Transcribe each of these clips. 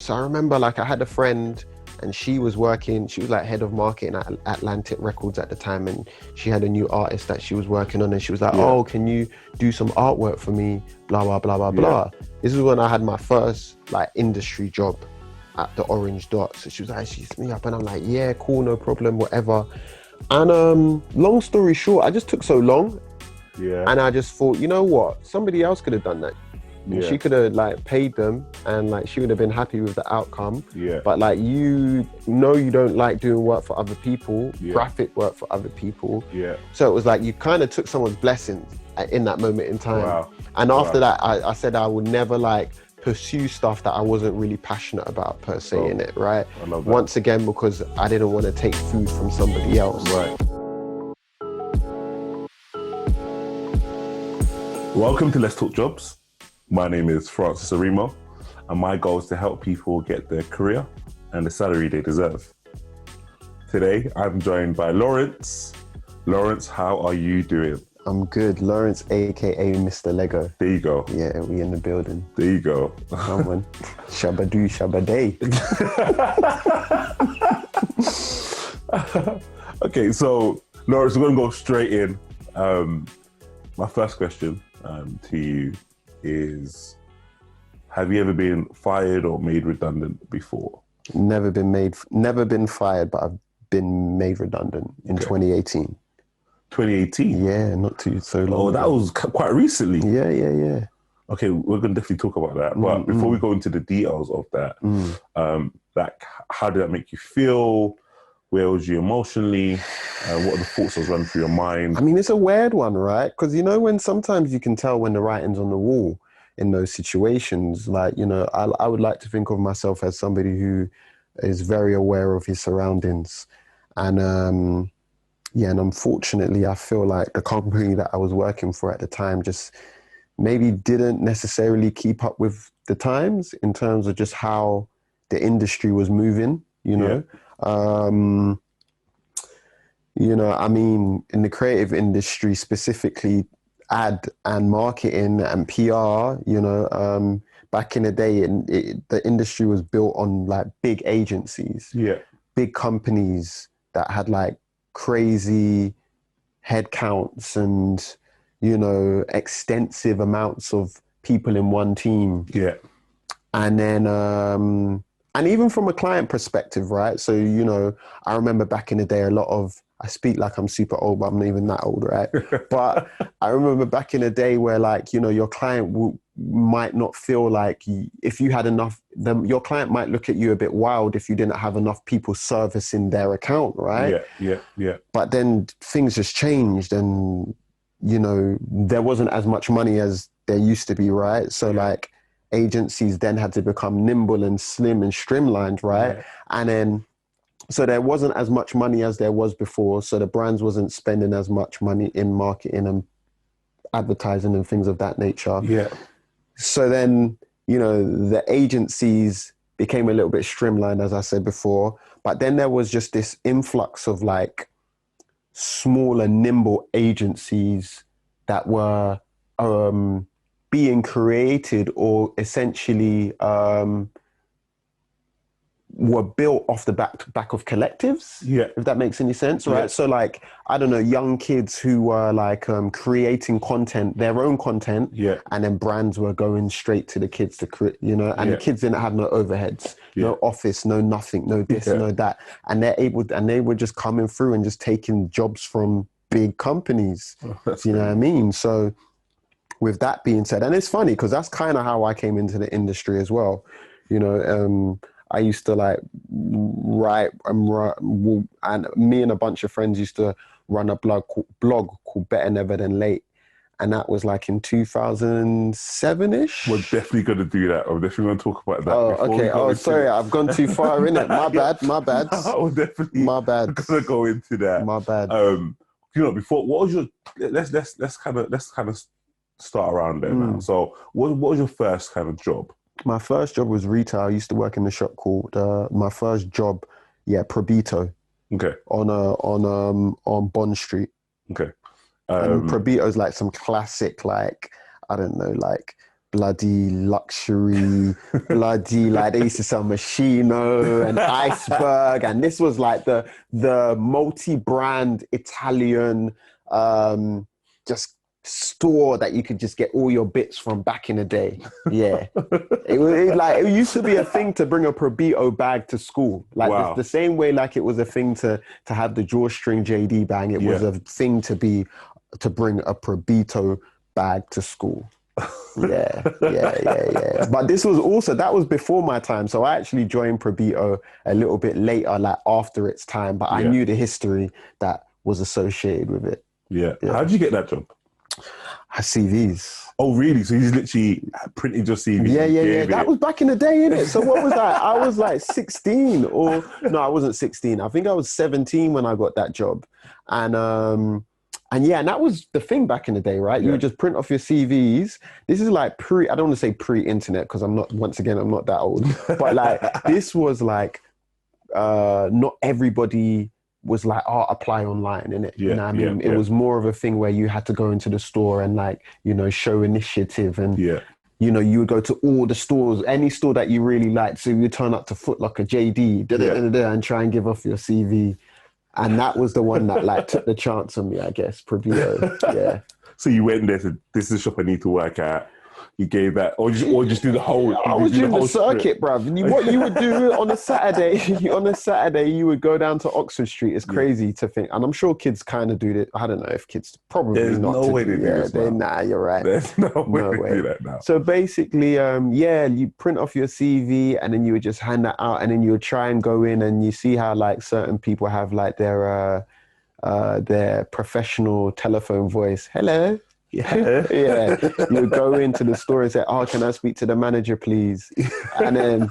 So I remember like I had a friend and she was like head of marketing at Atlantic Records at the time, and she had a new artist that she was working on, and she was like, Yeah. oh, can you do some artwork for me? Blah, blah, blah, blah, Yeah. blah. This is when I had my first like industry job at the Orange Dot. So she was like, she hit me up and I'm like, yeah, cool, no problem, whatever. And long story short, I just took so long Yeah. and I just thought, you know what? Somebody else could have done that. And Yeah. she could have like paid them and like she would have been happy with the outcome. Yeah. But like you don't like doing work for other people, Yeah. graphic work for other people. Yeah. So it was like you kind of took someone's blessings in that moment in time. Wow. And after Wow. that, I said I would never like pursue stuff that I wasn't really passionate about per se in it, right? I love that. Once again, because I didn't want to take food from somebody else. Right. Welcome to Let's Talk Jobs. My name is Francis Arimo, and my goal is to help people get their career and the salary they deserve. Today, I'm joined by Lawrence. Lawrence, how are you doing? I'm good. Lawrence, aka Mr. Lego. There you go. Yeah, we in the building. There you go. Come on. Shabadoo, shabaday. Okay, so Lawrence, we're going to go straight in. My first question to you is, have you ever been fired or made redundant before? Never been fired, but I've been made redundant in 2018. 2018? Yeah, not too so long. Oh, that was quite recently. Yeah. Okay, we're going to definitely talk about that. But before we go into the details of that, like, how did that make you feel? Where was you emotionally? What are the thoughts that was running through your mind? I mean, it's a weird one, right? Because, you know, when sometimes you can tell when the writing's on the wall in those situations, like, you know, I would like to think of myself as somebody who is very aware of his surroundings. And, and unfortunately, I feel like the company that I was working for at the time just maybe didn't necessarily keep up with the times in terms of just how the industry was moving, you know? You know, I mean, in the creative industry, specifically ad and marketing and PR, you know, back in the day, the industry was built on like big agencies, big companies that had like crazy headcounts and, you know, extensive amounts of people in one team. Yeah. And then, and even from a client perspective, right? So, you know, I remember back in the day, I speak like I'm super old, but I'm not even that old, right? But I remember back in the day where, like, you know, your client might not feel like if you had enough, your client might look at you a bit wild if you didn't have enough people servicing their account, right? Yeah. But then things just changed and, you know, there wasn't as much money as there used to be, right? So like agencies then had to become nimble and slim and streamlined, right? And then, so there wasn't as much money as there was before. So the brands wasn't spending as much money in marketing and advertising and things of that nature. Yeah. So then, you know, the agencies became a little bit streamlined, as I said before. But then there was just this influx of like smaller, nimble agencies that were being created or essentially were built off the back of collectives, if that makes any sense, right? Yeah. So like, I don't know, young kids who were like creating content, their own content, and then brands were going straight to the kids to create, you know, and the kids didn't have no overheads, no office, no nothing, no this, no that. And they were just coming through and just taking jobs from big companies. You know what I mean? So with that being said, and it's funny because that's kind of how I came into the industry as well. You know, I used to like write, and me and a bunch of friends used to run a blog called Better Never Than Late. And that was like in 2007-ish. We're definitely going to do that. I'm definitely going to talk about that. Oh, okay. Oh, sorry. I've gone too far in it. My bad. We're definitely going to go into that. My bad. You know, before, what was your, let's kind of start around there now. So what was your first kind of job? My first job was retail. I used to work in a shop called, my first job, Probito. Okay. On Bond Street. Okay. And Probito's like some classic, like, I don't know, like bloody luxury, bloody, like they used to sell Moschino and Iceberg, and this was like the multi-brand Italian just store that you could just get all your bits from back in the day. Yeah. It used to be a thing to bring a Probito bag to school. Like Wow. the same way like it was a thing to have the drawstring JD bag, it was a thing to bring a Probito bag to school. Yeah. But that was before my time. So I actually joined Probito a little bit later, like after its time, but I knew the history that was associated with it. Yeah. How did you get that job? CVs. Oh, really? So you literally printed your CV? Yeah. That was back in the day, innit? So what was that? I was like 16 or... No, I wasn't 16. I think I was 17 when I got that job. And that was the thing back in the day, right? You would just print off your CVs. This is like I don't want to say pre-internet because I'm not that old. But like, this was like, not everybody was like, apply online, innit? Yeah, you know what I mean? It was more of a thing where you had to go into the store and like, show initiative and, you would go to all the stores, any store that you really liked. So you would turn up to Foot Locker, JD, and try and give off your CV. And that was the one that like took the chance on me, I guess, Probito. Yeah. So you went there and said, this is the shop I need to work at. You gave that, or just do the whole. I was doing the circuit, bruv. What you would do on a Saturday, you would go down to Oxford Street. It's crazy to think, and I'm sure kids kind of do it. I don't know if kids probably There's not. no way to do this. Nah, you're right. There's no way to do that now. So basically, you print off your CV and then you would just hand that out, and then you would try and go in and you see how like certain people have like their professional telephone voice. Hello. Yeah. You would go into the store and say, can I speak to the manager, please? And then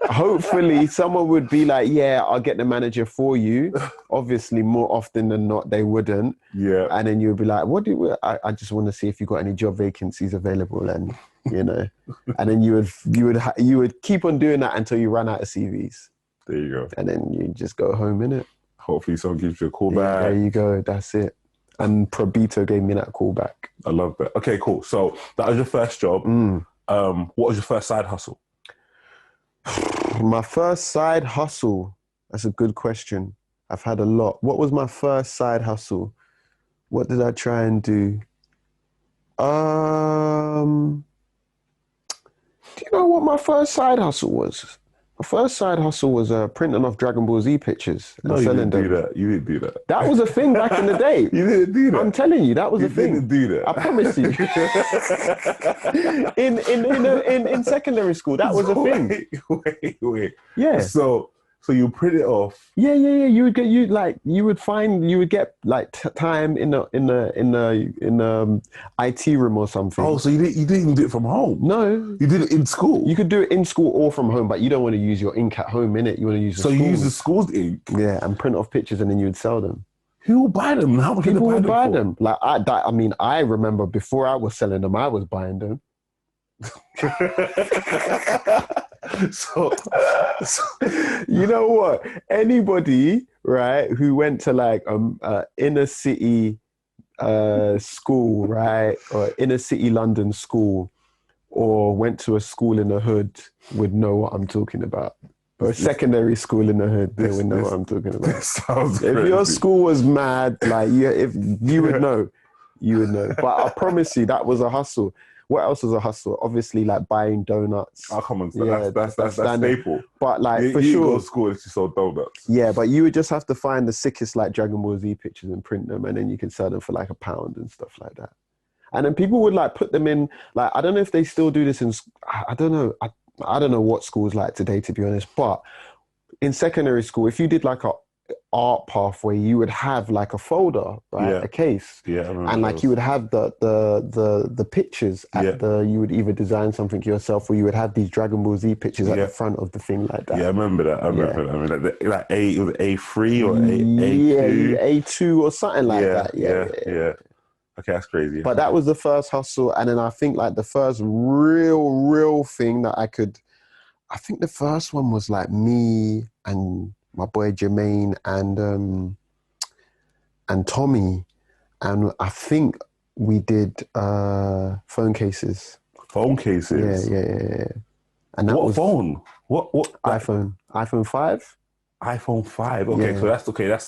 hopefully someone would be like, I'll get the manager for you. Obviously, more often than not, they wouldn't. Yeah. And then you would be like, I just want to see if you got any job vacancies available. And, and then you would keep on doing that until you run out of CVs. There you go. And then you just go home, innit? Hopefully someone gives you a call back. There you go. That's it. And Probito gave me that call back. I love that. Okay, cool. So that was your first job. What was your first side hustle? My first side hustle? That's a good question. I've had a lot. What was my first side hustle? What did I try and do? Do you know what my first side hustle was? My first side hustle was printing off Dragon Ball Z pictures and selling them. You didn't do that. That was a thing back in the day. You didn't do that. I'm telling you, that was a thing. You didn't do that. I promise you. in secondary school, that was a thing. Wait. Yeah. So you print it off. Yeah. You would get time in the IT room or something. Oh, so you didn't even do it from home? No. You did it in school? You could do it in school or from home, but you don't want to use your ink at home, innit? You want to use the school. So you use the school's ink? Yeah, and print off pictures and then you would sell them. Who will buy them? How much people would buy them? Like I remember before I was selling them, I was buying them. So you know what? Anybody, right, who went to like inner city school, right, or inner city London school, or went to a school in the hood would know what I'm talking about. Or a secondary school in the hood, they would know what I'm talking about. Sounds if crazy. your school was mad, like if you would know, But I promise you, that was a hustle. What else was a hustle? Obviously, like buying donuts. Oh, come on. That's staple. But like, for you sure. You go to school and you sell donuts. Yeah, but you would just have to find the sickest like Dragon Ball Z pictures and print them, and then you can sell them for like £1 and stuff like that. And then people would like put them in, like, I don't know if they still do this in, I don't know. I don't know what school's like today, to be honest. But in secondary school, if you did like a art pathway, you would have like a folder, right? Yeah. A case. Yeah. And like you would have the pictures at you would either design something yourself or you would have these Dragon Ball Z pictures at the front of the thing like that. Yeah, I remember that. I remember that. I mean, like it was A3 or A2. A2 or something like that. Yeah. Okay, that's crazy. But that was the first hustle. And then I think like the first real thing that I think the first one was like me and my boy Jermaine and Tommy. And I think we did phone cases. Phone Yeah, cases. yeah. And that What was phone? What iPhone 5. iPhone 5. Okay, so Yeah.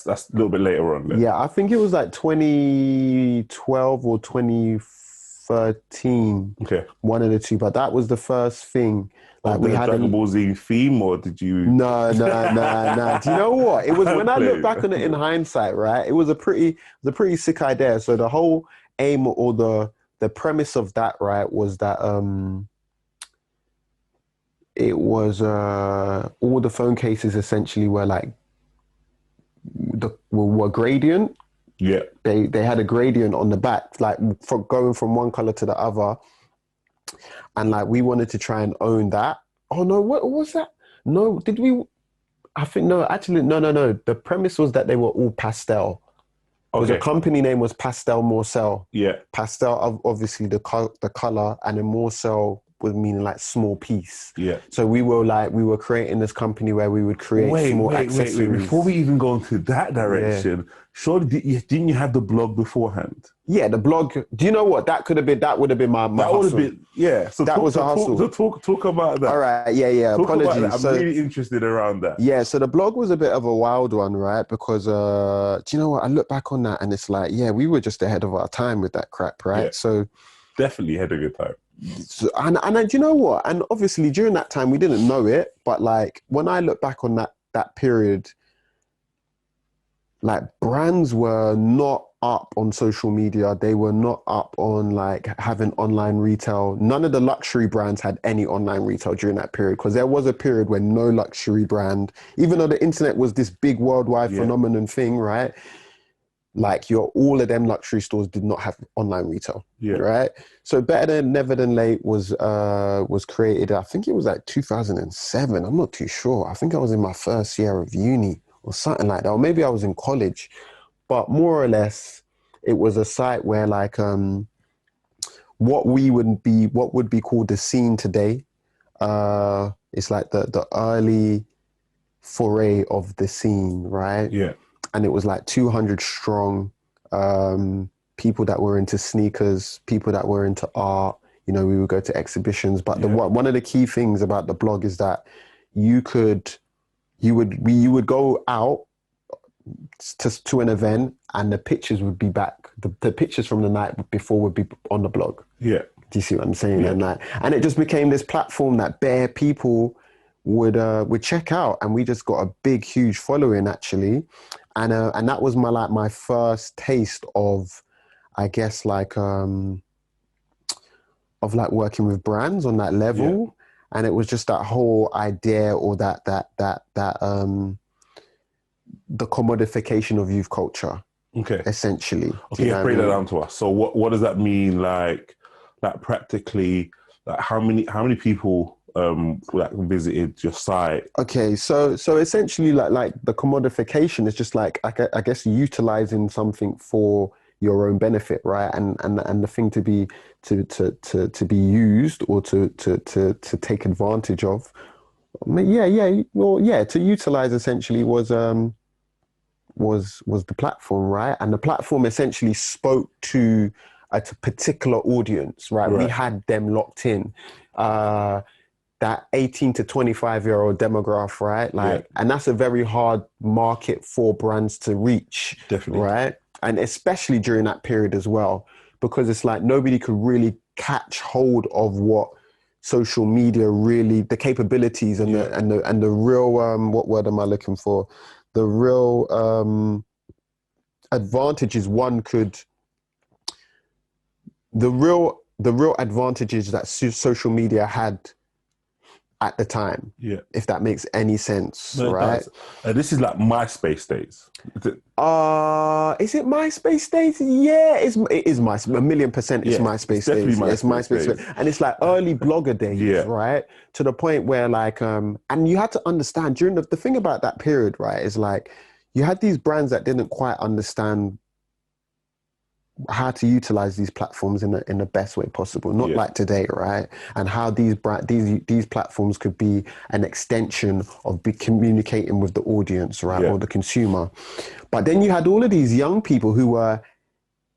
that's a little bit later on then. Yeah, I think it was like 2012 or 2013, Okay. one of the two. But that was the first thing. Like Of we the had Dragon Ball Z theme, or did you? no. Do you know what? It was when I look Play. back on it in hindsight, right? It was a pretty sick idea. So the whole aim or the premise of that, right, was that it was all the phone cases essentially were like were gradient. Yeah. They had a gradient on the back, like from going from one color to the other, and like we wanted to try and own that. Oh no, what was that? No, did we? I think no, actually, no. The premise was that they were all pastel. Because the Okay. company name was Pastel Morcel. Yeah. Pastel, obviously the color, and then Morcel was meaning like small piece. Yeah. So we were creating this company where we would create small accessories. Before we even go into that direction, surely didn't you have the blog beforehand? Yeah, the blog. Do you know what? That would have been my That would have hustle. been, yeah. So That was a hustle. Talk about that. All right, yeah. Talk about Apologies. that. I'm really interested around that. Yeah, so the blog was a bit of a wild one, right? Because do you know what? I look back on that and it's like, yeah, we were just ahead of our time with that crap, right? Yeah. So definitely ahead of your time. So, and do you know what? And obviously during that time we didn't know it, but like when I look back on that period, like brands were not up on social media. They were not up on like having online retail. None of the luxury brands had any online retail during that period, because there was a period when no luxury brand, even though the internet was this big worldwide phenomenon thing, right? Like all of them luxury stores did not have online retail, right? So Better Than Never Than Late was created. I think it was like 2007. I'm not too sure. I think I was in my first year of uni or something like that, or maybe I was in college. But more or less, it was a site where like what would be called the scene today. It's like the early foray of the scene, right? Yeah. And it was like 200 strong, people that were into sneakers, people that were into art. You know, we would go to exhibitions. But one of the key things about the blog is that you would go out to an event and the pictures would be back. The pictures from the night before would be on the blog. Yeah. Do you see what I'm saying? Yeah. And it just became this platform that bare people would check out, and we just got a big, huge following actually. And that was my first taste of, I guess, of like working with brands on that level. Yeah. And it was just that whole idea, or that the commodification of youth culture. Okay. Essentially. Okay, break that down to us. So what does that mean? Like practically, like how many people that visited your site? Okay, so essentially, like the commodification is just like I guess utilizing something for your own benefit, right? And the thing to be used or to take advantage of. To utilize essentially was the platform, right? And the platform essentially spoke to a particular audience, right? We had them locked in. That 18 to 25-year-old demographic, right? And that's a very hard market for brands to reach. Definitely. Right? And especially during that period as well, because it's like nobody could really catch hold of what social media really, the capabilities and the real, what word am I looking for? The real advantages the real advantages that social media had at the time, if that makes any sense, right? This is like MySpace days. Is it MySpace days? Yeah, it is MySpace. 1,000,000% it's MySpace days. It's MySpace days. And it's like early blogger days, right? To the point where like, and you had to understand during the thing about that period, right, is like you had these brands that didn't quite understand how to utilize these platforms in the best way possible, not like today, right? And how these platforms could be an extension of communicating with the audience, right, or the consumer. But then you had all of these young people who were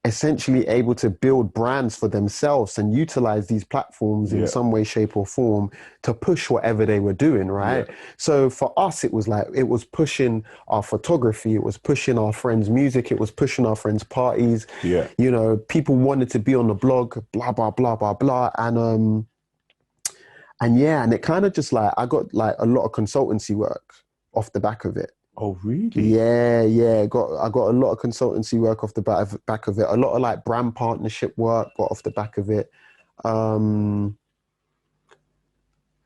essentially able to build brands for themselves and utilize these platforms in some way, shape, or form to push whatever they were doing, right? So for us, it was like, it was pushing our photography, it was pushing our friends' music, it was pushing our friends' parties. You know, people wanted to be on the blog, blah, blah, blah, blah, blah. And it kind of just like, I got like a lot of consultancy work off the back of it. Oh, really? Yeah. I got a lot of consultancy work off the back of it. A lot of like brand partnership work got off the back of it. I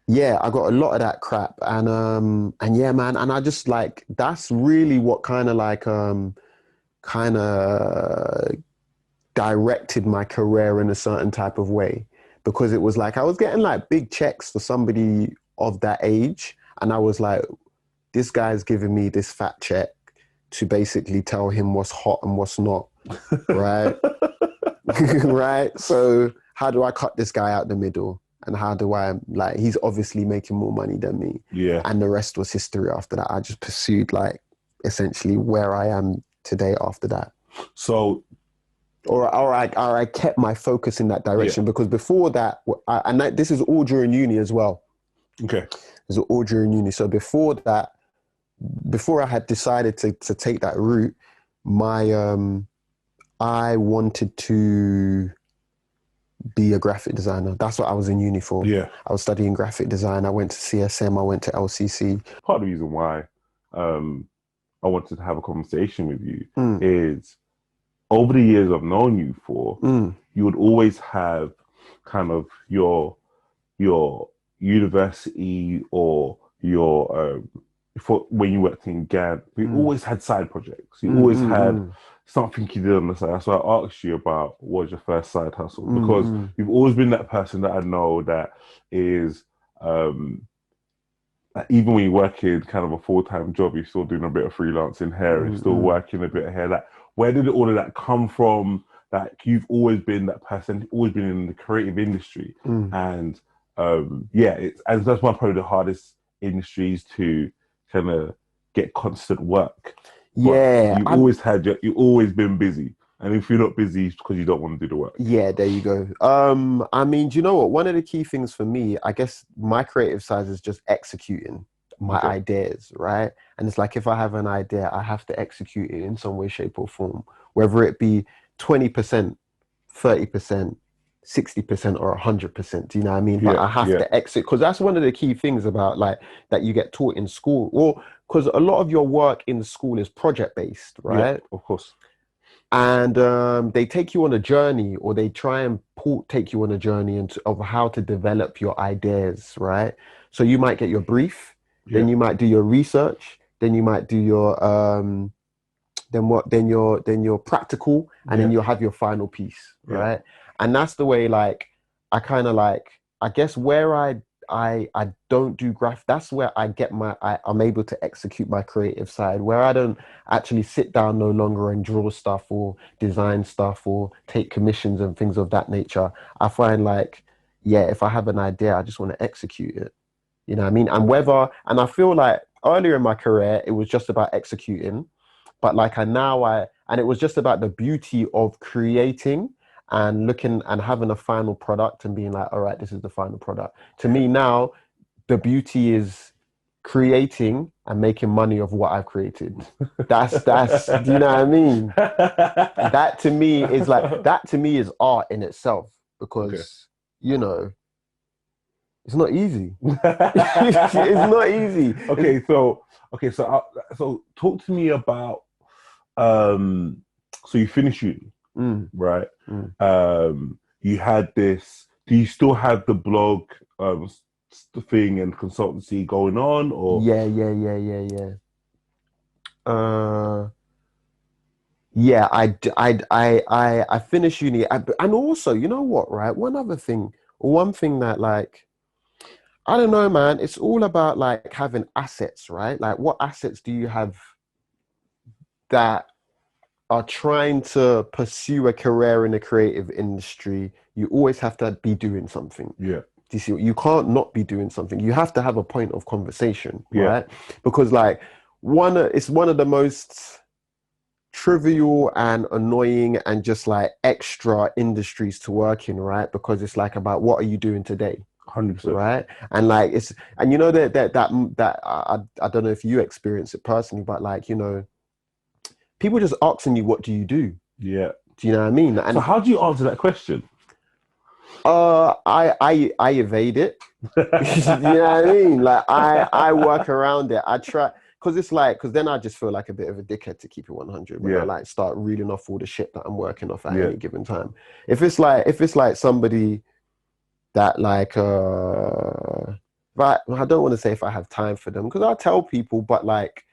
got a lot of that crap. And yeah, man. And I just like, that's really what kind of like, kind of directed my career in a certain type of way. Because it was like, I was getting like big checks for somebody of that age. And I was like, this guy's giving me this fat check to basically tell him what's hot and what's not, right? Right? So how do I cut this guy out the middle? And how do I, like, he's obviously making more money than me. Yeah. And the rest was history after that. I just pursued, like, essentially where I am today after that. So... Or I kept my focus in that direction because before that, this is all during uni as well. Okay. This is all during uni. So before that, before I had decided to take that route, I wanted to be a graphic designer. That's what I was in uni for. Yeah. I was studying graphic design. I went to CSM. I went to LCC. Part of the reason why I wanted to have a conversation with you is over the years I've known you for, you would always have kind of your university or your for when you worked in GAN, you always had side projects. You always had something you did on the side. So I asked you about what was your first side hustle, because you've always been that person that I know that is even when you work in kind of a full-time job, you're still doing a bit of freelancing here and still working a bit here. Like, where did all of that come from? Like, you've always been that person, always been in the creative industry. And that's one probably the hardest industries to kind of get constant work. Yeah. You've always been busy. And if you're not busy, it's because you don't want to do the work. Yeah, there you go. I mean, do you know what? One of the key things for me, I guess my creative side is just executing my ideas, right? And it's like, if I have an idea, I have to execute it in some way, shape or form, whether it be 20%, 30%, 60% or 100%. Do you know what I mean? But I have to exit, because that's one of the key things about like that you get taught in school. Well, because a lot of your work in school is project based, right? Yeah, of course. And they take you on a journey, or they try and take you on a journey of how to develop your ideas, right? So you might get your brief, then you might do your research, then you might do your then your practical, and then you'll have your final piece, right? And that's the way, like, I kind of like, I guess where I don't do that's where I get I'm able to execute my creative side, where I don't actually sit down no longer and draw stuff or design stuff or take commissions and things of that nature. I find like, if I have an idea, I just want to execute it. You know what I mean? And I feel like earlier in my career, it was just about executing, but like and it was just about the beauty of creating and looking and having a final product and being like, all right, this is the final product. To me now, the beauty is creating and making money of what I've created. That's do you know what I mean? That to me is art in itself, because you know, it's not easy. It's not easy. So talk to me about so you finished uni. Right. You had this. Do you still have the blog thing and consultancy going on, or? Yeah. I finished uni, and also, you know what? Right, one thing that, like, I don't know, man. It's all about like having assets, right? Like, what assets do you have that are trying to pursue a career in the creative industry? You always have to be doing something. Yeah. Do you see? You can't not be doing something. You have to have a point of conversation, right? Because like it's one of the most trivial and annoying and just like extra industries to work in, right? Because it's like about what are you doing today, 100%. right? And like and you know that I don't know if you experience it personally, but like, you know, people just asking you, what do you do? Yeah. Do you know what I mean? And so how do you answer that question? I evade it. You know what I mean? Like I work around it. I try, because it's like, because then I just feel like a bit of a dickhead, to keep it 100, when I like start reeling off all the shit that I'm working off at any given time. If it's like somebody that like but I don't want to say if I have time for them, because I tell people, but like,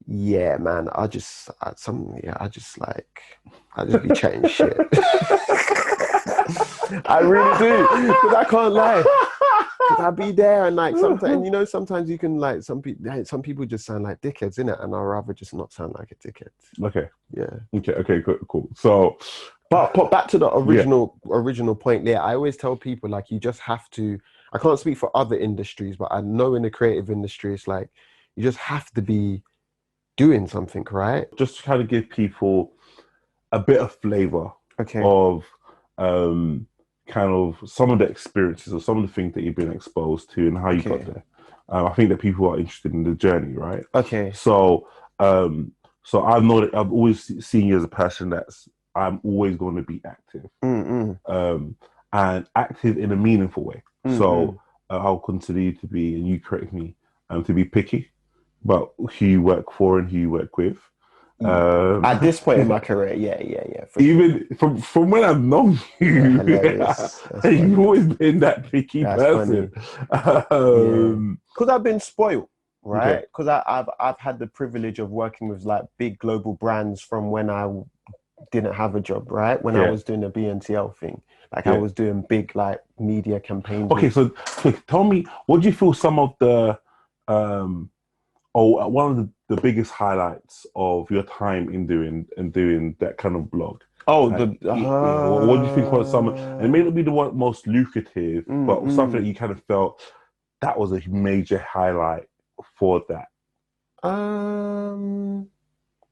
yeah, man, I just be chatting shit. I really do, because I can't lie. Because I be there, and like sometimes, and you know, sometimes you can like some people just sound like dickheads, innit? And I'd rather just not sound like a dickhead. Okay. Yeah. Okay. Cool. So, but back to the original point there. I always tell people, like, you just have to. I can't speak for other industries, but I know in the creative industry, it's like you just have to be doing something, right? Just to kind of give people a bit of flavor of kind of some of the experiences or some of the things that you've been exposed to and how you got there. I think that people are interested in the journey, right? Okay. So I know that I've always seen you as a person I'm always going to be active, and active in a meaningful way. So I'll continue to be, and you correct me, to be picky about who you work for and who you work with. At this point in my career, yeah. Even from when I've known you, you've always been that picky person. Because I've been spoiled, right? Because I've had the privilege of working with like big global brands from when I didn't have a job, right? When I was doing the BNTL thing, like I was doing big like media campaigns. Okay, so tell me, what do you feel some of the one of the biggest highlights of your time in doing that kind of blog? What do you think was some? And it may not be the most lucrative, but something that you kind of felt that was a major highlight for that. You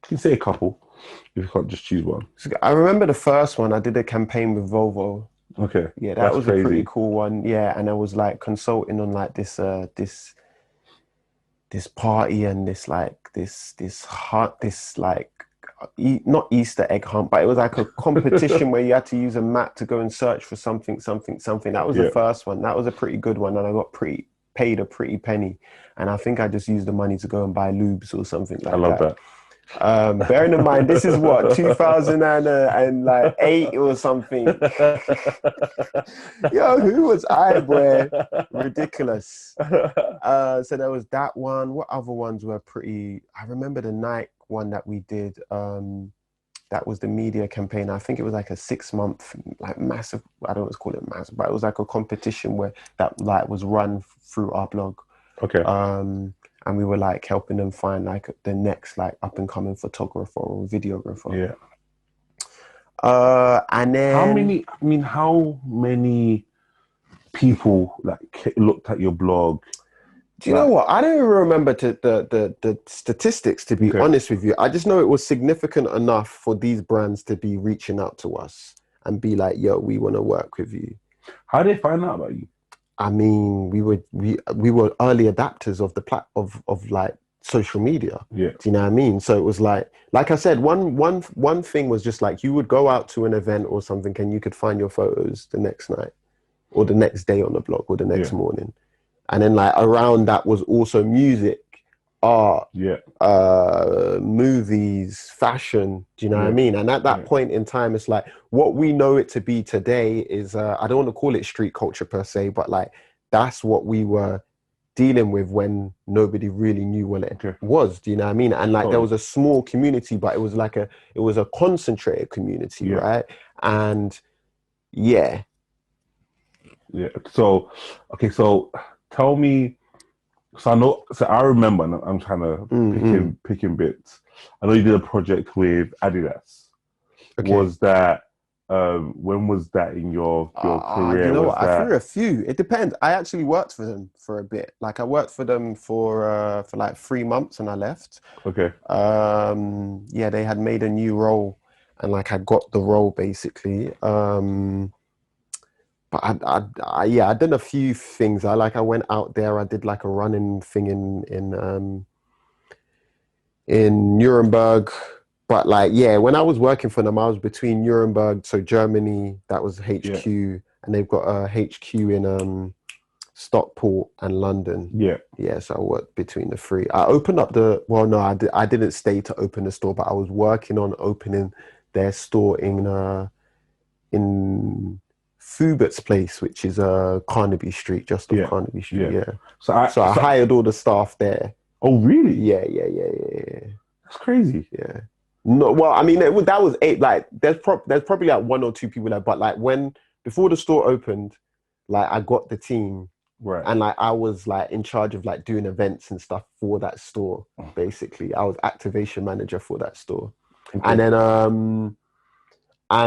can say a couple if you can't just choose one. I remember the first one. I did a campaign with Volvo. Okay, yeah, that was crazy. A pretty cool one. Yeah, and I was like consulting on like this party and this not Easter egg hunt, but it was like a competition where you had to use a map to go and search for something. That was the first one. That was a pretty good one, and I got paid a pretty penny, and I think I just used the money to go and buy lubes or something like that. I love that. Bearing in mind, this is what 2008 or something. Yo, who was I, boy? Ridiculous. So there was that one. What other ones were pretty? I remember the Nike one that we did. That was the media campaign. I think it was like a 6-month, like massive. I don't want to call it massive, but it was like a competition where that like was run through our blog. Okay. And we were like helping them find like the next like up and coming photographer or videographer. Yeah. And then how many people like looked at your blog? Do you know what? I don't even remember the statistics, to be honest with you. I just know it was significant enough for these brands to be reaching out to us and be like, yo, we want to work with you. How did they find out about you? I mean, we were early adapters of of like social media. Yeah. Do you know what I mean? So it was like I said, one thing was just like you would go out to an event or something and you could find your photos the next night or the next day on the blog or the next morning. And then like around that was also music, art, movies, fashion. Do you know what I mean? And at that point in time, it's like what we know it to be today is I don't want to call it street culture per se, but like that's what we were dealing with when nobody really knew what it was. Do you know what I mean? And like there was a small community, but it was a concentrated community, right? And yeah. So tell me. So I remember, and I'm kind of picking bits. I know you did a project with Adidas. Was that When was that in your career? You know Was what? I that threw a few. It depends. I actually worked for them for a bit. Like I worked for them for like 3 months and I left. okay? Yeah, they had made a new role and like I got the role basically. But yeah, I did a few things. I went out there. I did like a running thing in Nuremberg. But like, yeah, when I was working for them, I was between Nuremberg, so Germany, that was Yeah, HQ, and they've got a HQ in Stockport and London. yeah, Yeah, so I worked between the three. I opened up well, no, I didn't stay to open the store, but I was working on opening their store in Fubert's place, which is Carnaby Street, just off yeah, Carnaby Street. yeah. Yeah. So So I hired all the staff there. oh, really? Yeah. That's crazy. Yeah. No, well, I mean, that was eight. Like, there's probably like one or two people there, but like before the store opened, like I got the team, Right. and like I was like in charge of like doing events and stuff for that store. Basically, I was activation manager for that store, Okay. and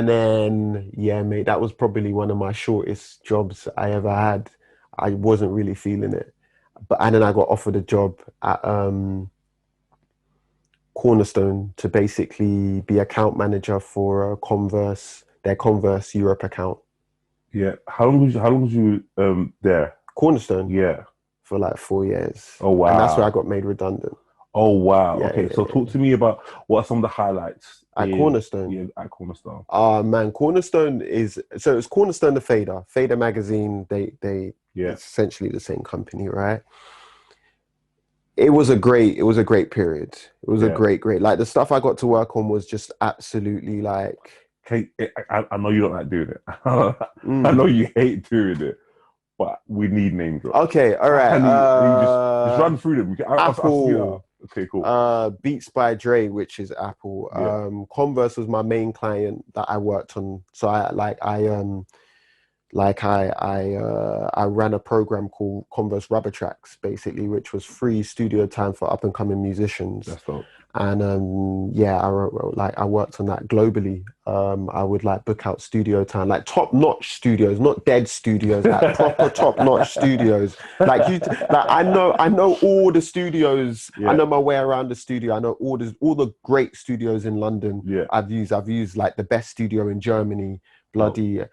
then yeah, mate, that was probably one of my shortest jobs I ever had. I wasn't really feeling it, and then I got offered a job at Cornerstone to basically be account manager for their Converse Europe account. Yeah. How long was you there? Cornerstone Yeah. for like 4 years. Oh wow. And that's where I got made redundant. Oh wow. Yeah, Okay. yeah, So talk to me about what are some of the highlights at Cornerstone. Yeah, at Cornerstone. Man, Cornerstone it's Cornerstone the Fader magazine. They It's essentially the same company, right? It was a great period. It was a great. Like the stuff I got to work on was just absolutely like. Okay, I know you don't like doing it. I know you hate doing it, but we need name drops. Okay, all right. Can you just run through them? Apple. Okay, cool. Beats by Dre, which is Apple. Yeah. Converse was my main client that I worked on. So I ran a program called Converse Rubber Tracks, basically, which was free studio time for up and coming musicians. That's dope. And yeah, I worked on that globally. I would like book out studio time, like top notch studios, not dead studios, like proper top notch studios. Like I know all the studios. Yeah. I know my way around the studio. I know all the great studios in London. Yeah. I've used like the best studio in Germany, bloody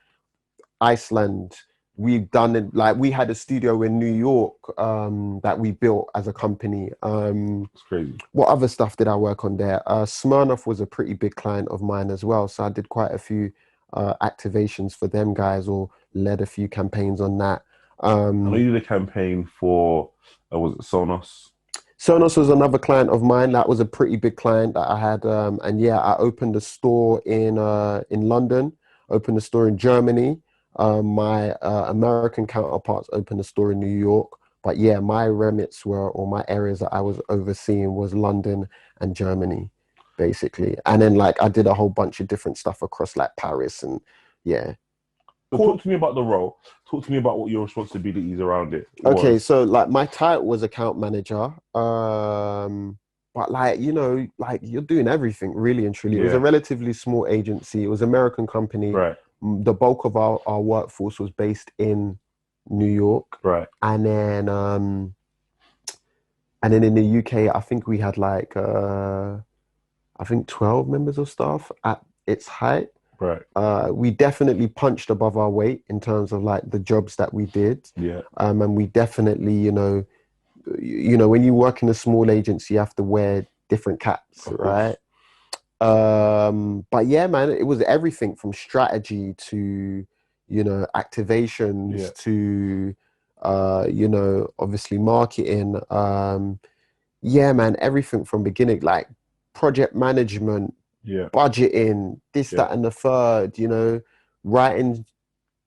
Iceland. We've done it, like we had a studio in New York that we built as a company. It's crazy. What other stuff did I work on there? Smirnoff was a pretty big client of mine as well. So I did quite a few activations for them guys, or led a few campaigns on that. I know you did a campaign for, was it Sonos? Sonos was another client of mine. That was a pretty big client that I had. And yeah, I opened a store in London, opened a store in Germany. My American counterparts opened a store in New York, but yeah, my remits or my areas that I was overseeing was London and Germany, basically. And then like I did a whole bunch of different stuff across like Paris and yeah. So talk to me about the role. Talk to me about what your responsibilities around it Okay, so like my title was account manager, but like, you know, like you're doing everything really and truly. Yeah. It was a relatively small agency. It was an American company. Right. The bulk of our workforce was based in New York. Right. And then in the UK, I think we had like, 12 members of staff at its height. Right. We definitely punched above our weight in terms of like the jobs that we did. Yeah. And we definitely, you know, when you work in a small agency, you have to wear different caps, right? But yeah, man, it was everything from strategy to, you know, activations to, you know, obviously marketing. Yeah, man, everything from beginning, like project management, budgeting, this, that, and the third, you know, writing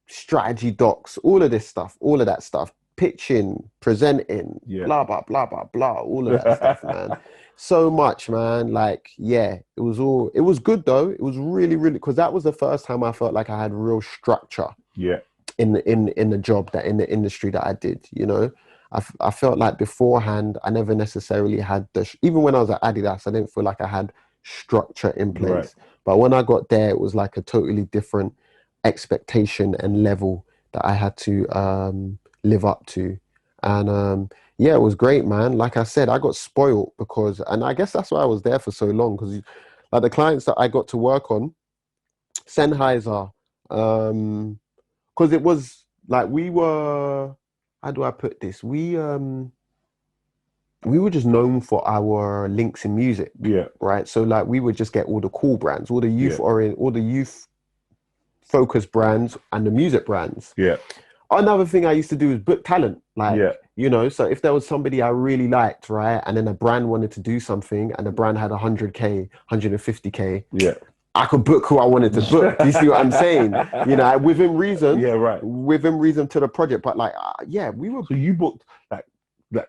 strategy docs, all of that stuff, pitching, presenting, blah, blah, blah, blah, blah, all of that stuff, man. So much, man. Like, yeah, it was good though. It was really, really, because that was the first time I felt like I had real structure. Yeah. In the job in the industry that I did, you know, I felt like beforehand I never necessarily had even when I was at Adidas, I didn't feel like I had structure in place. Right. But when I got there, it was like a totally different expectation and level that I had to live up to. And yeah, it was great, man. Like I said, I got spoiled because, and I guess that's why I was there for so long, because like the clients that I got to work on, Sennheiser, because it was like we were, how do I put this? We were just known for our links in music. Yeah. Right. So like we would just get all the cool brands, all the youth focused brands and the music brands. Yeah. Another thing I used to do is book talent. Like, Yeah. you know, so if there was somebody I really liked, right, and then a brand wanted to do something and the brand had 100K, 150K, Yeah. I could book who I wanted to book. Do you see what I'm saying? You know, within reason. Yeah, right. Within reason to the project. But like, yeah, we were. So you booked like,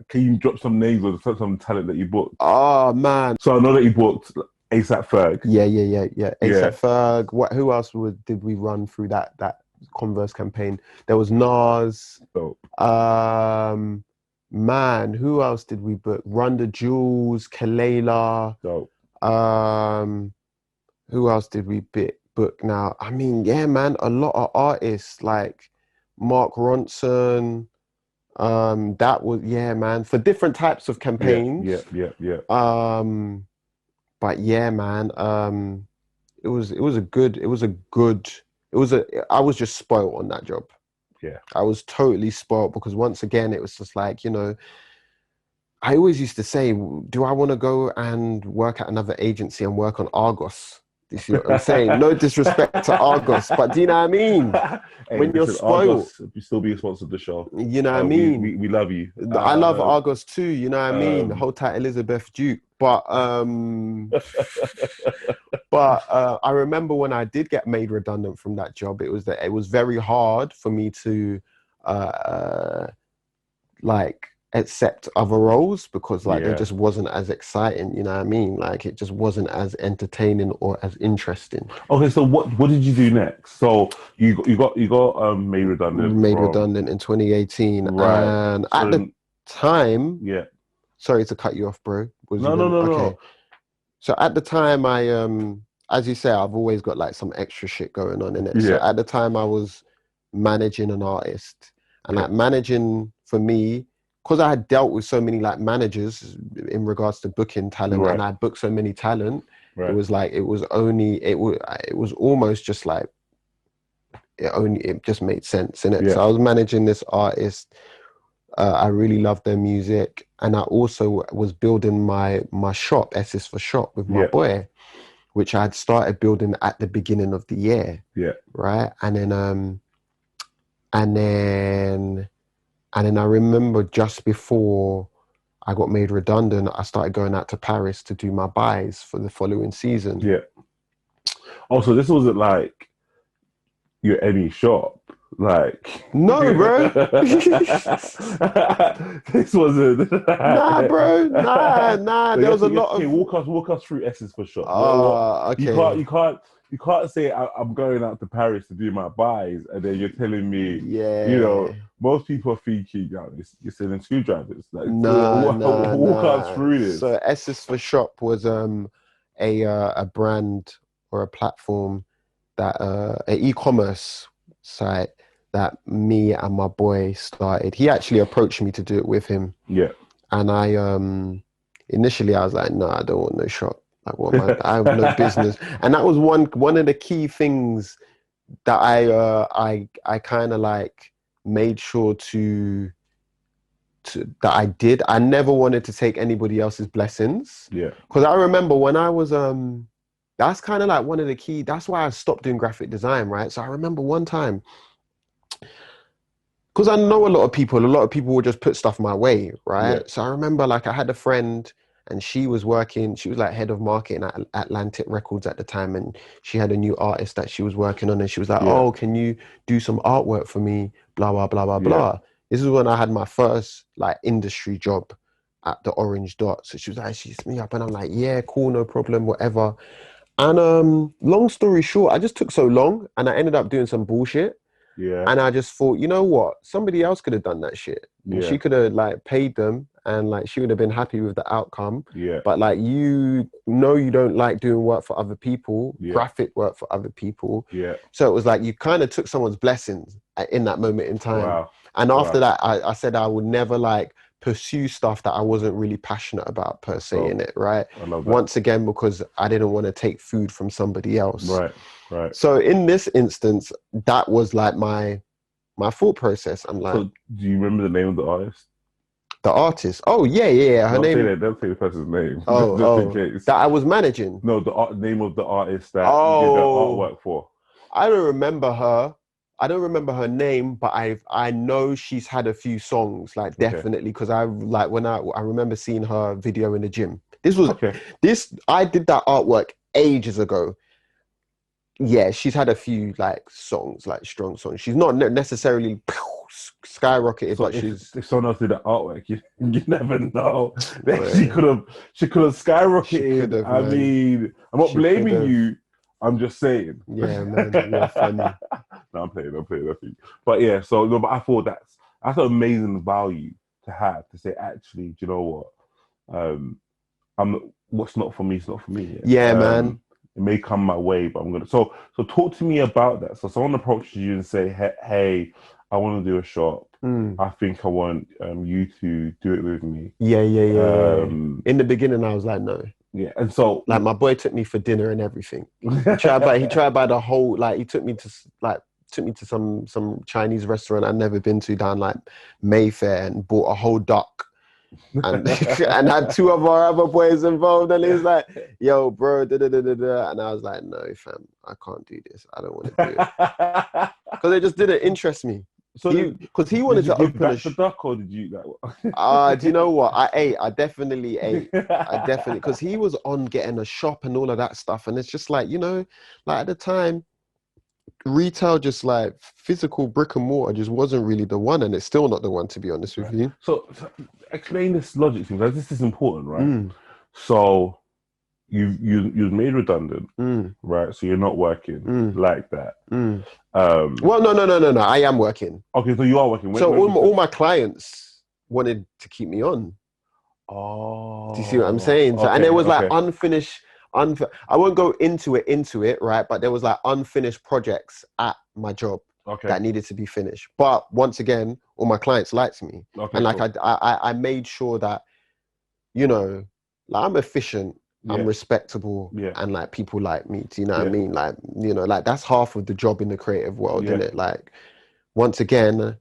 can you drop some names or some talent that you booked? Oh man. So I know that you booked ASAP Ferg. Yeah. Yeah. ASAP Ferg. Who else did we run through that Converse campaign? There was Nas. Dope. Man, who else did we book? Run the Jewels, Kalela. Dope. Who else did we book now? I mean, yeah, man, a lot of artists like Mark Ronson. That was, yeah, man, for different types of campaigns. Yeah. But yeah, man, I was just spoiled on that job. Yeah. I was totally spoiled because once again, it was just like, you know, I always used to say, do I want to go and work at another agency and work on Argos? You see what I'm saying? No disrespect to Argos, but do you know what I mean? Hey, when you're spoiled, Argos, still be a sponsor of the show. You know what I mean? We love you. I love Argos too. You know what I mean? Hold tight, Elizabeth Duke. But I remember when I did get made redundant from that job, it was very hard for me to like accept other roles because like it just wasn't as exciting, you know what I mean? Like it just wasn't as entertaining or as interesting. Okay, so what did you do next? So you got made redundant. Made redundant in 2018, right? And at the time, yeah. Sorry to cut you off, bro. No. So at the time, I as you say, I've always got like some extra shit going on in it. Yeah. So at the time, I was managing an artist, and like managing for me, because I had dealt with so many like managers in regards to booking talent, and I booked so many talent. It was like it was almost just like it just made sense, innit? So I was managing this artist. I really loved their music, and I also was building my shop, SS for Shop, with my boy, which I had started building at the beginning of the year. Yeah. Right, and then I remember just before I got made redundant, I started going out to Paris to do my buys for the following season. Yeah. Also, this wasn't like your any shop. Like no, bro. This wasn't. Nah, bro. Nah. There was a lot of. Walk us through SS for Shop. Okay. You can't say I'm going out to Paris to do my buys, and then you're telling me, yeah, you know, most people are thinking, you're selling screwdrivers. Like, walk us through this. So SS for Shop was a brand or a platform that an e-commerce site that me and my boy started. He actually approached me to do it with him. Yeah. And I initially I was like, no, I don't want no shop. Like, what, man? I have no business. And that was one of the key things that I kind of like made sure to that I did. I never wanted to take anybody else's blessings. Yeah. Because I remember when I was that's kind of like one of the key. That's why I stopped doing graphic design, right? So I remember one time, because I know a lot of people will just put stuff my way, right? Yeah. So I remember like I had a friend and she was like head of marketing at Atlantic Records at the time, and she had a new artist that she was working on, and she was like, oh, can you do some artwork for me? Blah, blah, blah, blah, blah. This is when I had my first like industry job at the Orange Dot. So she was like, she hit me up and I'm like, yeah, cool, no problem, whatever. And, long story short, I just took so long and I ended up doing some bullshit. And I ended up getting like 2 or 3 jobs. And I was like, nah, I don't want no shop. Like, what, man? I have no business. And that was one of the key things that I kind of like made sure to Yeah. And I just thought, you know what? Somebody else could have done that shit. And Yeah. she could have like paid them and like she would have been happy with the outcome. Yeah. But like you don't like doing work for other people, graphic work for other people. Yeah. So it was like you kind of took someone's blessings in that moment in time. Wow. And after that, I said I would never like pursue stuff that I wasn't really passionate about per se in it, right? I love that. Once again, because I didn't want to take food from somebody else. Right. So in this instance, that was like my thought process. I'm like, so do you remember the name of the artist? The artist? Oh yeah. Her name. Don't say the person's name. Oh, in case. That I was managing. No, the name of the artist that you did the artwork for. I don't remember her. I don't remember her name, but I know she's had a few songs, like definitely, because I like when I remember seeing her video in the gym. I did that artwork ages ago. Yeah, she's had a few like songs, like strong songs. She's not necessarily skyrocketed, but if someone else did the artwork, you never know. She could have skyrocketed. I mean, I'm not blaming you. I'm just saying. Yeah, man, you're funny. No, I'm playing. But yeah, but I thought that's an amazing value to have, to say, actually, do you know what? What's not for me is not for me. Yeah, man. It may come my way, but I'm gonna. So talk to me about that. So someone approaches you and say, "Hey, I want to do a shop. I think I want you to do it with me." Yeah. In the beginning, I was like, no. Yeah, and so like my boy took me for dinner and everything. He tried by the whole, like he took me to some Chinese restaurant I'd never been to down like Mayfair and bought a whole duck. And and had two of our other boys involved, and he was like, "Yo, bro," and I was like, "No, fam, I can't do this. I don't want to do it because it just didn't interest me." So, because he wanted to open the duck, or did you? Do you know what? I definitely ate. Because he was on getting a shop and all of that stuff, and it's just like, you know, like at the time, retail, just like physical brick and mortar, just wasn't really the one, and it's still not the one, to be honest with you. So explain this logic to me, because this is important, right? So you've made redundant, right? So you're not working like that. Well, no. I am working. Okay, so you are working. All my clients wanted to keep me on. Oh, do you see what I'm saying? So, and there was like unfinished. I won't go into it, right? But there was like unfinished projects at my job that needed to be finished. But once again, all my clients liked me, and like I made sure that, you know, like I'm efficient, I'm respectable, and like people like me. Do you know what I mean? Like, you know, like that's half of the job in the creative world, isn't it? Like, once again,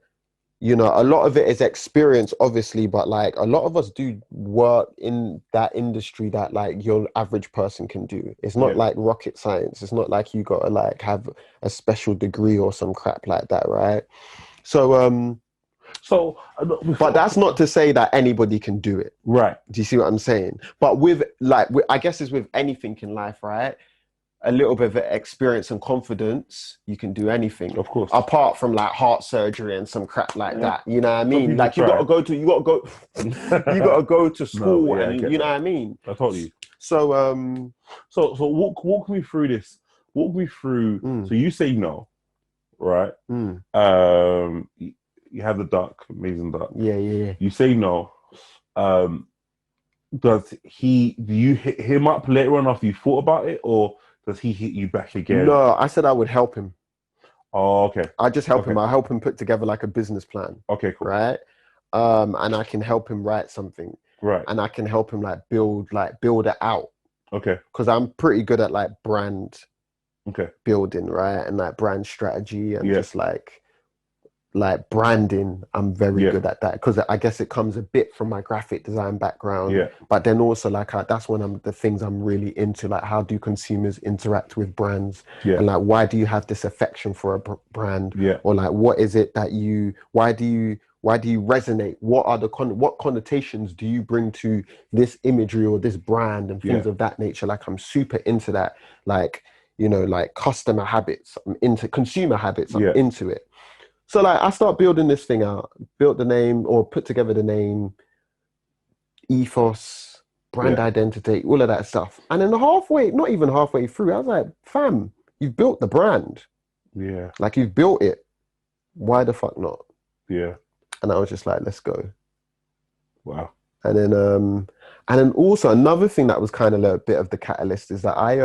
you know, a lot of it is experience, obviously, but like a lot of us do work in that industry that like your average person can do. It's not like rocket science. It's not like you gotta like have a special degree or some crap like that, right? So, but that's not to say that anybody can do it. Right. Do you see what I'm saying? But I guess it's with anything in life, right? A little bit of experience and confidence, you can do anything. Of course. Apart from like heart surgery and some crap like that. You know what I mean? Like you gotta go to school and you know what I mean? I told you. So so walk me through this. Walk me through. So you say no, right? You have the duck, amazing duck. Yeah. You say no. Do you hit him up later on after you thought about it, or does he hit you back again? No, I said I would help him. Oh, okay. I just help him. I help him put together like a business plan. Okay, cool. Right? And I can help him write something. Right. And I can help him build it out. Okay. Because I'm pretty good at like brand building, right? And like brand strategy and just like branding. I'm very good at that because I guess it comes a bit from my graphic design background. Yeah. But then also that's one of the things I'm really into, like how do consumers interact with brands? Yeah. And like why do you have this affection for a brand? Yeah. Or like what is it that why do you resonate? What are what connotations do you bring to this imagery or this brand and things of that nature? Like I'm super into that. Like, you know, like customer habits. I'm into consumer habits. I'm into it. So like I start building this thing out, built the name or put together the name, ethos, brand identity, all of that stuff. And then not even halfway through, I was like, fam, you've built the brand. Yeah. Like you've built it. why the fuck not? Yeah. And I was just like, let's go. Wow. And then also another thing that was kind of a bit of the catalyst is that I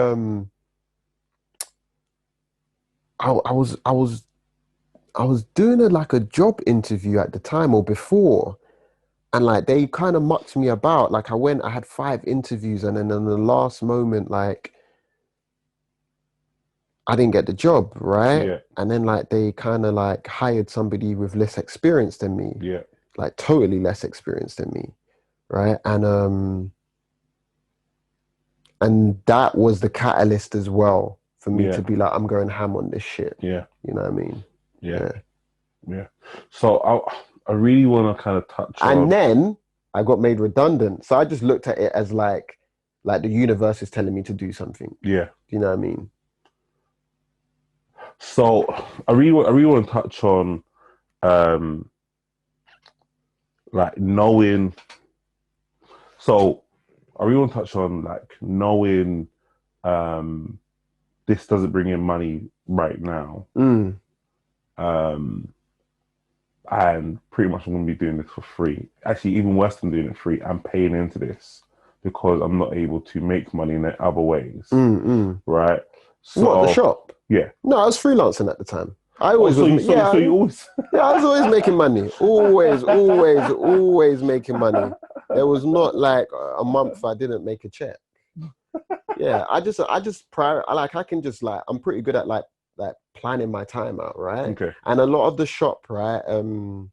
was doing like a job interview at the time or before, and like they kind of mucked me about. Like I had 5 interviews, and then in the last moment, like I didn't get the job, right? Yeah. And then like they kind of like hired somebody with less experience than me, Yeah. like totally less experience than me, right? And that was the catalyst as well for me Yeah. to be like, I'm going ham on this shit. Yeah. You know what I mean? Yeah. Yeah. So I really want to kind of touch And on. then I got made redundant. So I just looked at it as like the universe is telling me to do something. Yeah. Do you know what I mean? So I really want to touch on um like knowing. So I really want to touch on like knowing um this doesn't bring in money right now. Mm. Um and pretty much I'm going to be doing this for free. Actually, even worse than doing it free, I'm paying into this because I'm not able to make money in other ways, right? What, the So, shop? yeah. No, I was freelancing at the time. I Oh, always was, so you always. yeah, I was always making money. Always, always, always making money. There was not like a month I didn't make a check. Yeah, I can just like, I'm pretty good at like planning my time out, right? Okay. And a lot of the shop, right? So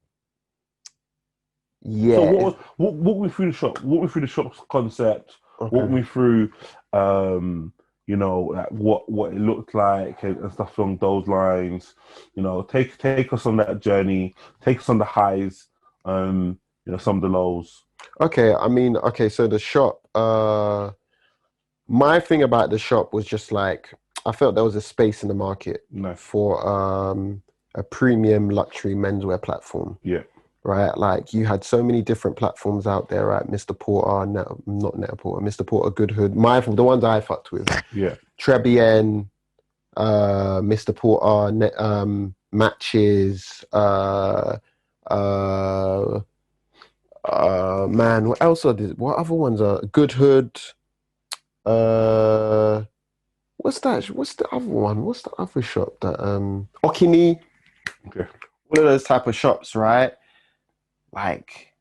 Yeah. walk me through the shop. Walk me through the shop's concept. Walk Okay. me through, like what it looked like and stuff along those lines. Take us on that journey. Take us on the highs. Some of the lows. Okay. I mean, okay. So the shop, my thing about the shop was just like, I felt there was a space in the market No. for a premium luxury menswear platform. Yeah. Right, like you had so many different platforms out there, right? Mr. Porter, no, not Net Porter, Mr. Porter, Good Hood, the ones I fucked with. Yeah. Trebien, Mr. Porter, Matches, man, what else are there? What other ones are Good Hood? Uh, what's that? What's the other one? What's the other shop that Okini? Okay. One of those type of shops, right? Like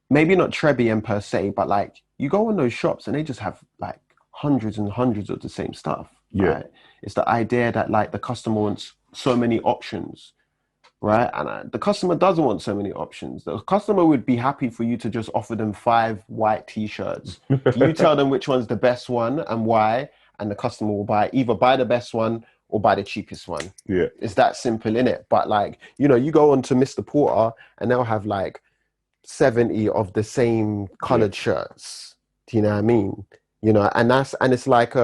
maybe not Trebien per se, but like you go in those shops and they just have like hundreds and hundreds of the same stuff. Yeah. Right? It's the idea that like the customer wants so many options, right? And the customer doesn't want so many options. The customer would be happy for you to just offer them 5 white t-shirts. You tell them which one's the best one and why, and the customer will either buy the best one or buy the cheapest one. Yeah. It's that simple, innit? But like, you go on to Mr. Porter and they'll have like 70 of the same colored shirts. Do you know what I mean? And it's like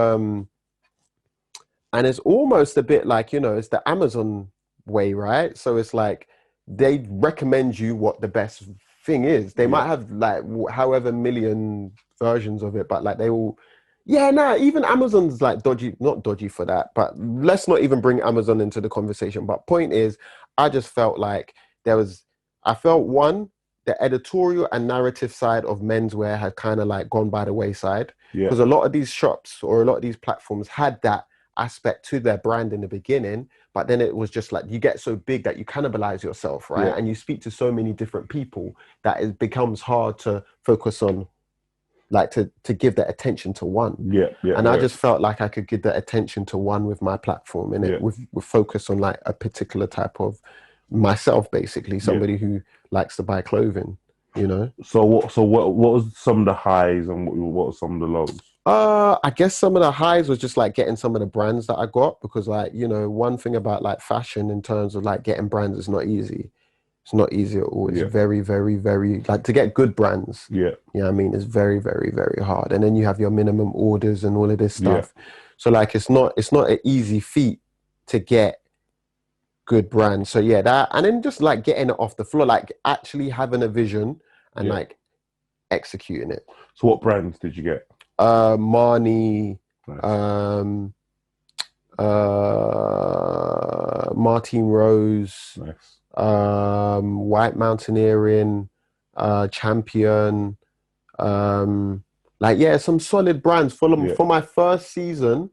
and it's almost a bit like, it's the Amazon way, right? So it's like they recommend you what the best thing is. They might have like however million versions of it, but like they all even Amazon's like dodgy, not dodgy for that, but let's not even bring Amazon into the conversation. But point is, I just felt like I felt one, the editorial and narrative side of menswear had kind of like gone by the wayside because a lot of these shops or a lot of these platforms had that aspect to their brand in the beginning, but then it was just like you get so big that you cannibalize yourself, right? And you speak to so many different people that it becomes hard to focus on, like to give that attention to one. I just felt like I could give that attention to one with my platform and with focus on like a particular type of myself, basically somebody who likes to buy clothing. So what was some of the highs and what were some of the lows? I guess some of the highs was just like getting some of the brands that I got, because like, one thing about like fashion in terms of like getting brands is not easy. It's not easy at all. It's very, very, very, like to get good brands. You know what I mean? It's very, very, very hard. And then you have your minimum orders and all of this stuff. So like, it's not an easy feat to get good brands. So that, and then just like getting it off the floor, like actually having a vision and like executing it. So what brands did you get? Marnie, nice. Martine Rose. Nice. White Mountaineering, Champion, some solid brands for my first season.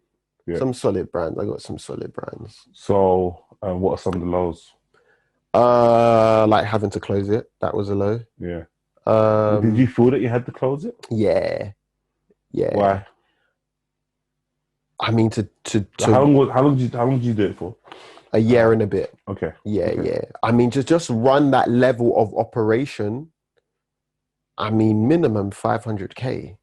Yeah. Some solid brands. I got some solid brands. So, what are some of the lows? Like having to close it. That was a low. Yeah. Did you feel that you had to close it? Yeah. Yeah. Why? I mean, to how long did you do it for? A year and a bit. Okay. Yeah, okay. yeah. I mean, to just run that level of operation, I mean, minimum 500K.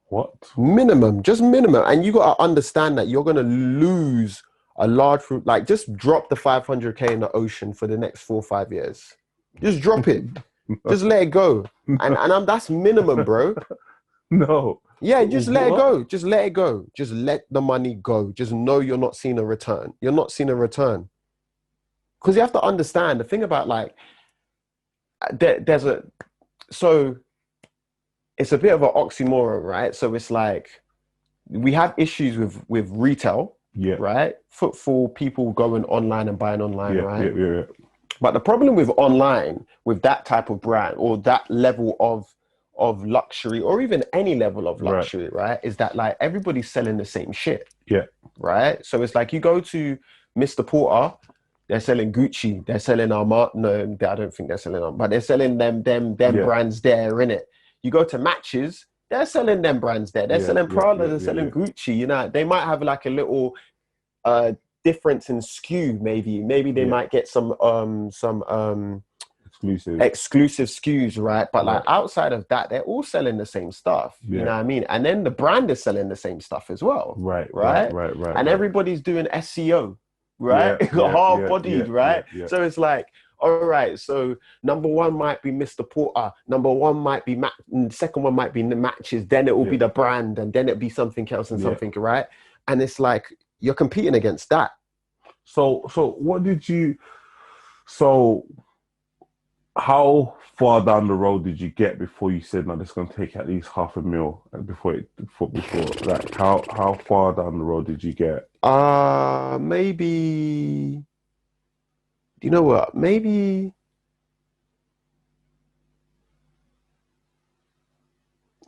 What? Minimum, just minimum. And you got to understand that you're going to lose a large, like just drop the 500K in the ocean for the next 4 or 5 years. Just drop it. Just let it go. And that's minimum, bro. No. Yeah, just let it go. Just let it go. Just let the money go. Just know you're not seeing a return. You're not seeing a return. Because you have to understand the thing about like, so it's a bit of an oxymoron, right? So it's like, we have issues with retail, right? Footfall, people going online and buying online, right? Yeah. But the problem with online, with that type of brand or that level of luxury, or even any level of luxury, right? Is that like everybody's selling the same shit. Yeah. Right? So it's like you go to Mr. Porter, they're selling Gucci, they're selling Armani. No, I don't think they're selling them, but they're selling them brands there, innit? You go to Matches, they're selling them brands there. They're selling Prada, they're selling Gucci. You know, they might have like a little difference in SKU, maybe. Maybe they might get some exclusive SKUs, right? But like outside of that, they're all selling the same stuff. You know what I mean? And then the brand is selling the same stuff as well. Right. And everybody's doing SEO, right? Hard-bodied, right? So it's like, all right, so number one might be Mr. Porter, number one might be second one might be the Matches, then it will be the brand, and then it'll be something else and something, right? And it's like you're competing against that. So how far down the road did you get before you said, no, this is going to take at least $500,000 before like how far down the road did you get? Maybe, you know what? Maybe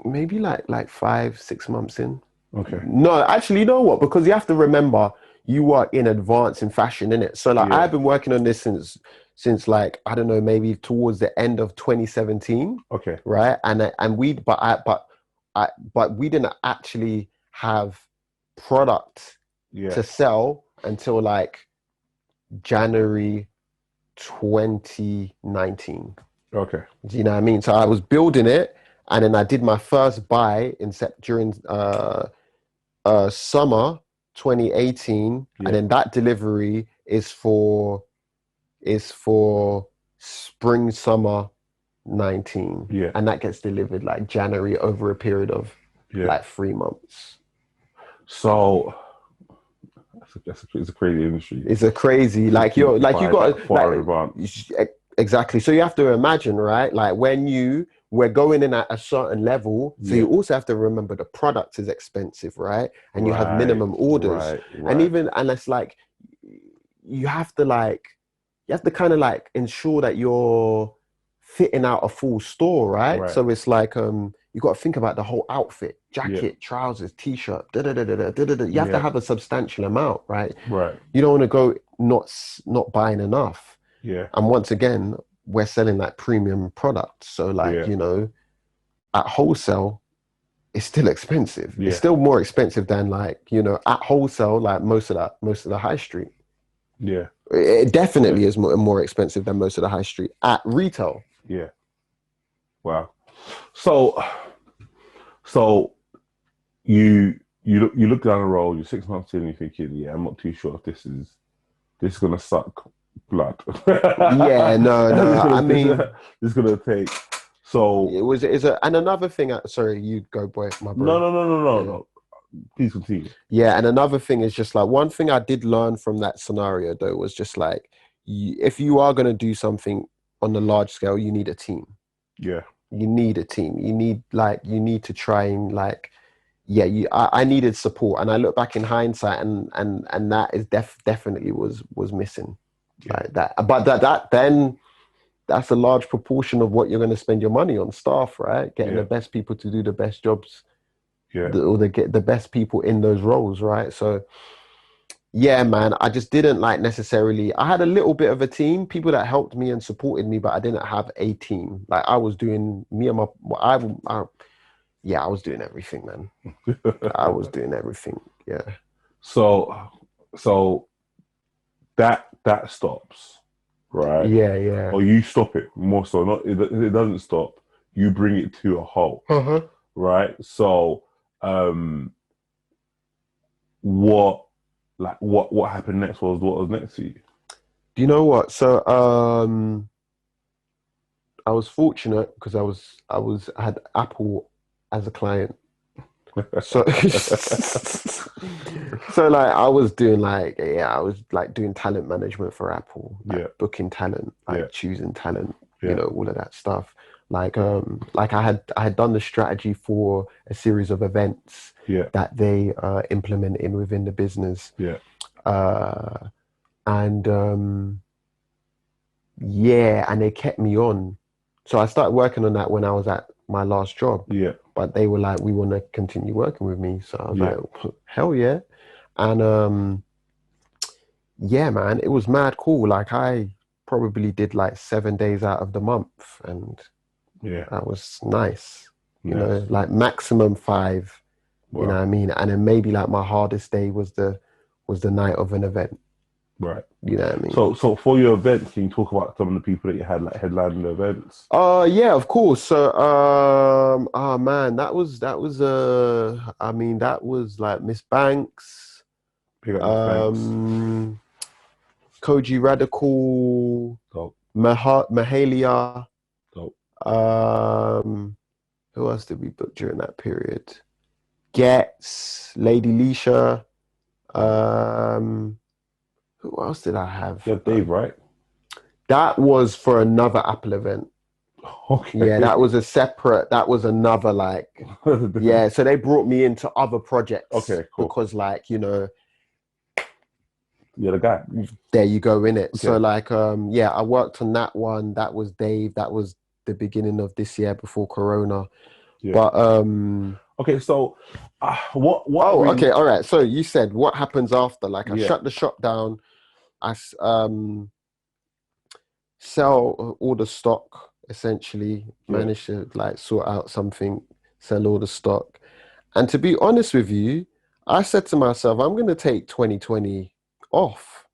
like 5-6 months in. Okay. No, actually, you know what? Because you have to remember, you are in advance in fashion, innit? So like I've been working on this since like, I don't know, maybe towards the end of 2017. Okay. Right. And we didn't actually have product to sell until like January 2019. Okay. Do you know what I mean? So I was building it, and then I did my first buy during summer 2018, and then that delivery is for spring summer 19, and that gets delivered like January over a period of like 3 months. So it's a crazy industry. It's a crazy, you got exactly. So you have to imagine, right? Like when we're going in at a certain level, so you also have to remember the product is expensive, right? And you have minimum orders, and it's like you have to kind of like ensure that you're fitting out a full store, right? So it's like you got to think about the whole outfit: jacket, trousers, t-shirt, You have to have a substantial amount, right? You don't want to go not buying enough. And once again, we're selling like premium products, so like at wholesale, it's still expensive. It's still more expensive than like at wholesale, like most of the high street. It definitely is more expensive than most of the high street at retail. Wow. So you look down the road, you're 6 months in, and you're thinking, I'm not too sure if this is gonna suck blood. No. I mean, this is gonna take. So and another thing. Sorry, you go, boy, my bro. No. Please continue. And another thing is just like, one thing I did learn from that scenario though was just like, if you are gonna do something on the large scale, you need a team. You need a team. You need to try and like, I needed support, and I look back in hindsight, and that is definitely was missing. like that. But then that's a large proportion of what you're going to spend your money on, staff, right? Getting the best people to do the best jobs, or they get the best people in those roles, right? So yeah, man, I just didn't like necessarily. I had a little bit of a team, people that helped me and supported me, but I didn't have a team. Like I was doing me and my, yeah, I was doing everything, man. I was doing everything. Yeah. So that stops, right? Yeah, yeah. Or you stop it more so. Not it doesn't stop. You bring it to a halt, right? So, what what happened next was what was next to you? Do you know what? So, I was fortunate because I had Apple as a client. So, so like I was doing I was like doing talent management for Apple, like booking talent, like choosing talent, you know, all of that stuff. Like I had done the strategy for a series of events that they implemented within the business. Uh, and and they kept me on. So I started working on that when I was at my last job. But they were like, we want to continue working with me. So I was like, hell yeah. And yeah, man, it was mad cool. Like I probably did like 7 days out of the month, and that was nice. You know, like maximum 5. Wow. You know what I mean? And then maybe like my hardest day was the night of an event. Right. You know what I mean? So for your events, can you talk about some of the people that you had like headlining the events? Yeah, of course. So man, that was I mean, that was like Miss Banks, Pick up Miss Banks. Koji Radical, Mahalia. Who else did we book during that period? Getz, Lady Leisha. Who else did I have? Yeah, Dave, right? That was for another Apple event. Okay. Yeah, that was another like, yeah. So they brought me into other projects. Okay, cool. Because like, you know, you're the guy. There you go, in it. Okay. So like, I worked on that one. That was Dave. That was the beginning of this year before Corona. Yeah. But okay, so what? Oh, really... okay, all right. So you said what happens after? Like, I shut the shop down. I sell all the stock. Essentially, manage to like sort out something, sell all the stock. And to be honest with you, I said to myself, I'm going to take 2020 off.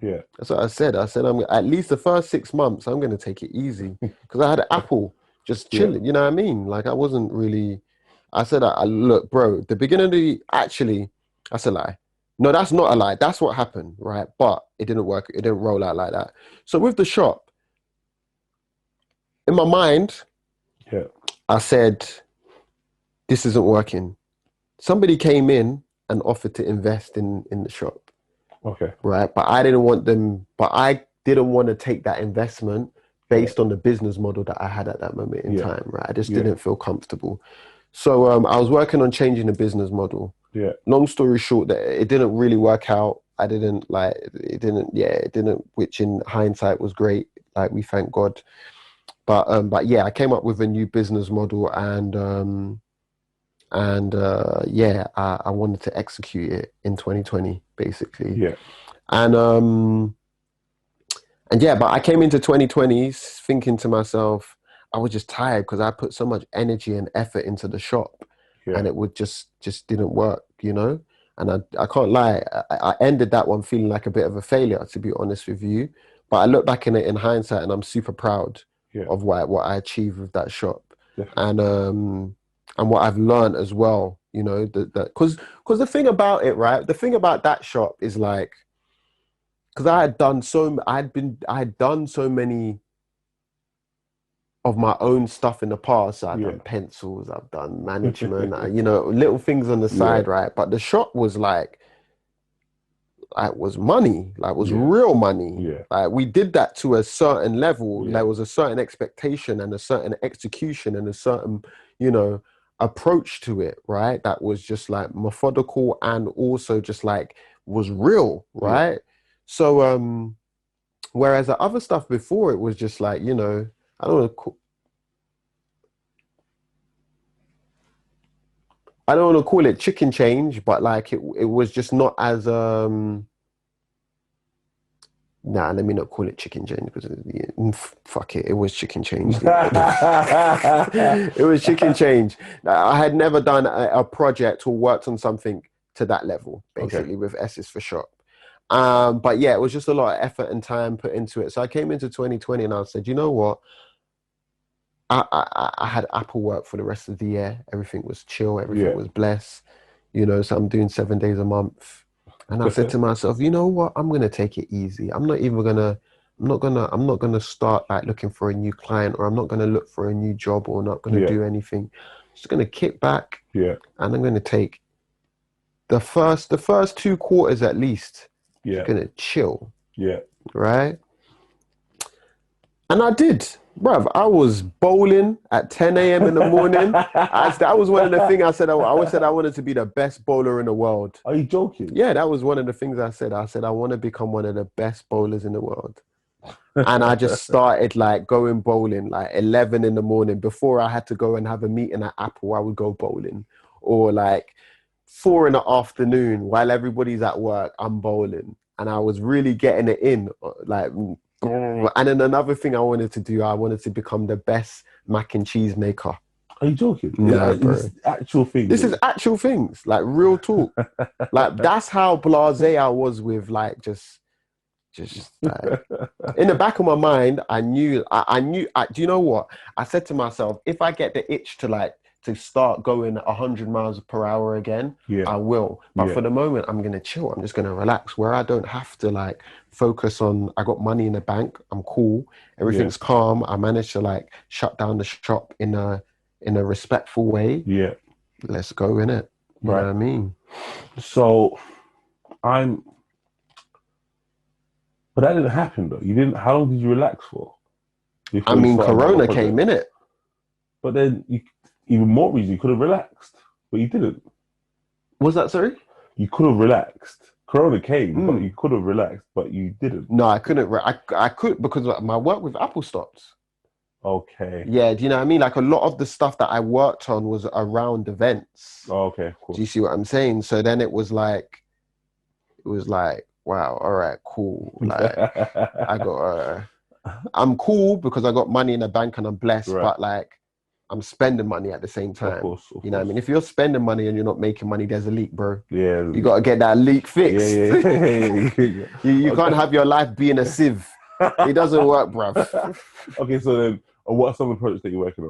Yeah, that's what I said. I said, I'm at least the first 6 months, I'm going to take it easy because I had Apple just chilling. You know what I mean? Like I wasn't really. I said, I look, bro. The beginning of that's a lie. No, that's not a lie. That's what happened, right? But it didn't work. It didn't roll out like that. So with the shop, in my mind, I said, this isn't working. Somebody came in and offered to invest in the shop. Okay. Right. But I didn't want to take that investment based on the business model that I had at that moment in time. Right. I just didn't feel comfortable. So I was working on changing the business model. Yeah. Long story short, that it didn't really work out. It didn't, which in hindsight was great. Like we thank God. But yeah, I came up with a new business model and I wanted to execute it in 2020, basically. Yeah. But I came into 2020 thinking to myself, I was just tired because I put so much energy and effort into the shop and it would just didn't work, you know? And I can't lie, I ended that one feeling like a bit of a failure, to be honest with you. But I look back in it in hindsight and I'm super proud of what I achieved with that shop. Definitely. And what I've learned as well, you know, because the thing about it, right? The thing about that shop is like, because I had done so many of my own stuff in the past. So I've done pencils, I've done management, you know, little things on the side, right? But the shop was like was money, like was real money. Yeah. Like we did that to a certain level. There was a certain expectation and a certain execution and a certain, you know, approach to it, right? That was just like methodical and also just like was real, right? So Whereas the other stuff before, it was just like, you know, I don't want to. I don't want to call it chicken change, but like it was just not as Nah, let me not call it chicken change because fuck it, it was chicken change. It was chicken change. I had never done a project or worked on something to that level, basically, with S's for shop. But yeah, it was just a lot of effort and time put into it. So I came into 2020 and I said, you know what? I had Apple work for the rest of the year. Everything was chill. Everything was blessed. You know, so I'm doing 7 days a month. And I said to myself, you know what? I'm gonna take it easy. I'm not gonna start like looking for a new client, or I'm not gonna look for a new job, or not gonna do anything. I'm just gonna kick back. Yeah. And I'm gonna take the first 2 quarters at least. Yeah. Just gonna chill. Yeah. Right. And I did. Bruv, I was bowling at 10 a.m. in the morning. That was one of the things I said. I always said I wanted to be the best bowler in the world. Are you joking? Yeah, that was one of the things I said. I said I want to become one of the best bowlers in the world. And I just started like going bowling like 11 in the morning. Before I had to go and have a meeting at Apple, I would go bowling. Or like 4 in the afternoon while everybody's at work, I'm bowling. And I was really getting it in, like... And then another thing I wanted to do, I wanted to become the best mac and cheese maker. Are you joking? No, bro. This is actual things. This is actual things, like real talk. Like that's how blasé I was with like just like, in the back of my mind, I knew. Do you know what? I said to myself, if I get the itch to start going 100 miles per hour again, I will. But for the moment, I'm going to chill. I'm just going to relax where I don't have to like focus on, I got money in the bank. I'm cool. Everything's calm. I managed to like shut down the shop in a respectful way. Yeah. Let's go in it. You know what I mean? So but that didn't happen though. How long did you relax for? I mean, Corona came in it. But then even more reason, you could have relaxed, but you didn't. Was that, sorry? You could have relaxed. Corona came, but you could have relaxed, but you didn't. No, I couldn't. I could because my work with Apple stopped. Okay. Yeah, do you know what I mean? Like a lot of the stuff that I worked on was around events. Oh, okay, cool. Do you see what I'm saying? So then it was like, wow, all right, cool. Like I'm cool because I got money in the bank and I'm blessed, but like, I'm spending money at the same time. Of course. You know what I mean? If you're spending money and you're not making money, there's a leak, bro. Yeah. You got to get that leak fixed. Yeah. You can't have your life being a sieve. It doesn't work, bruv. Okay, so then what are some of the projects that you're working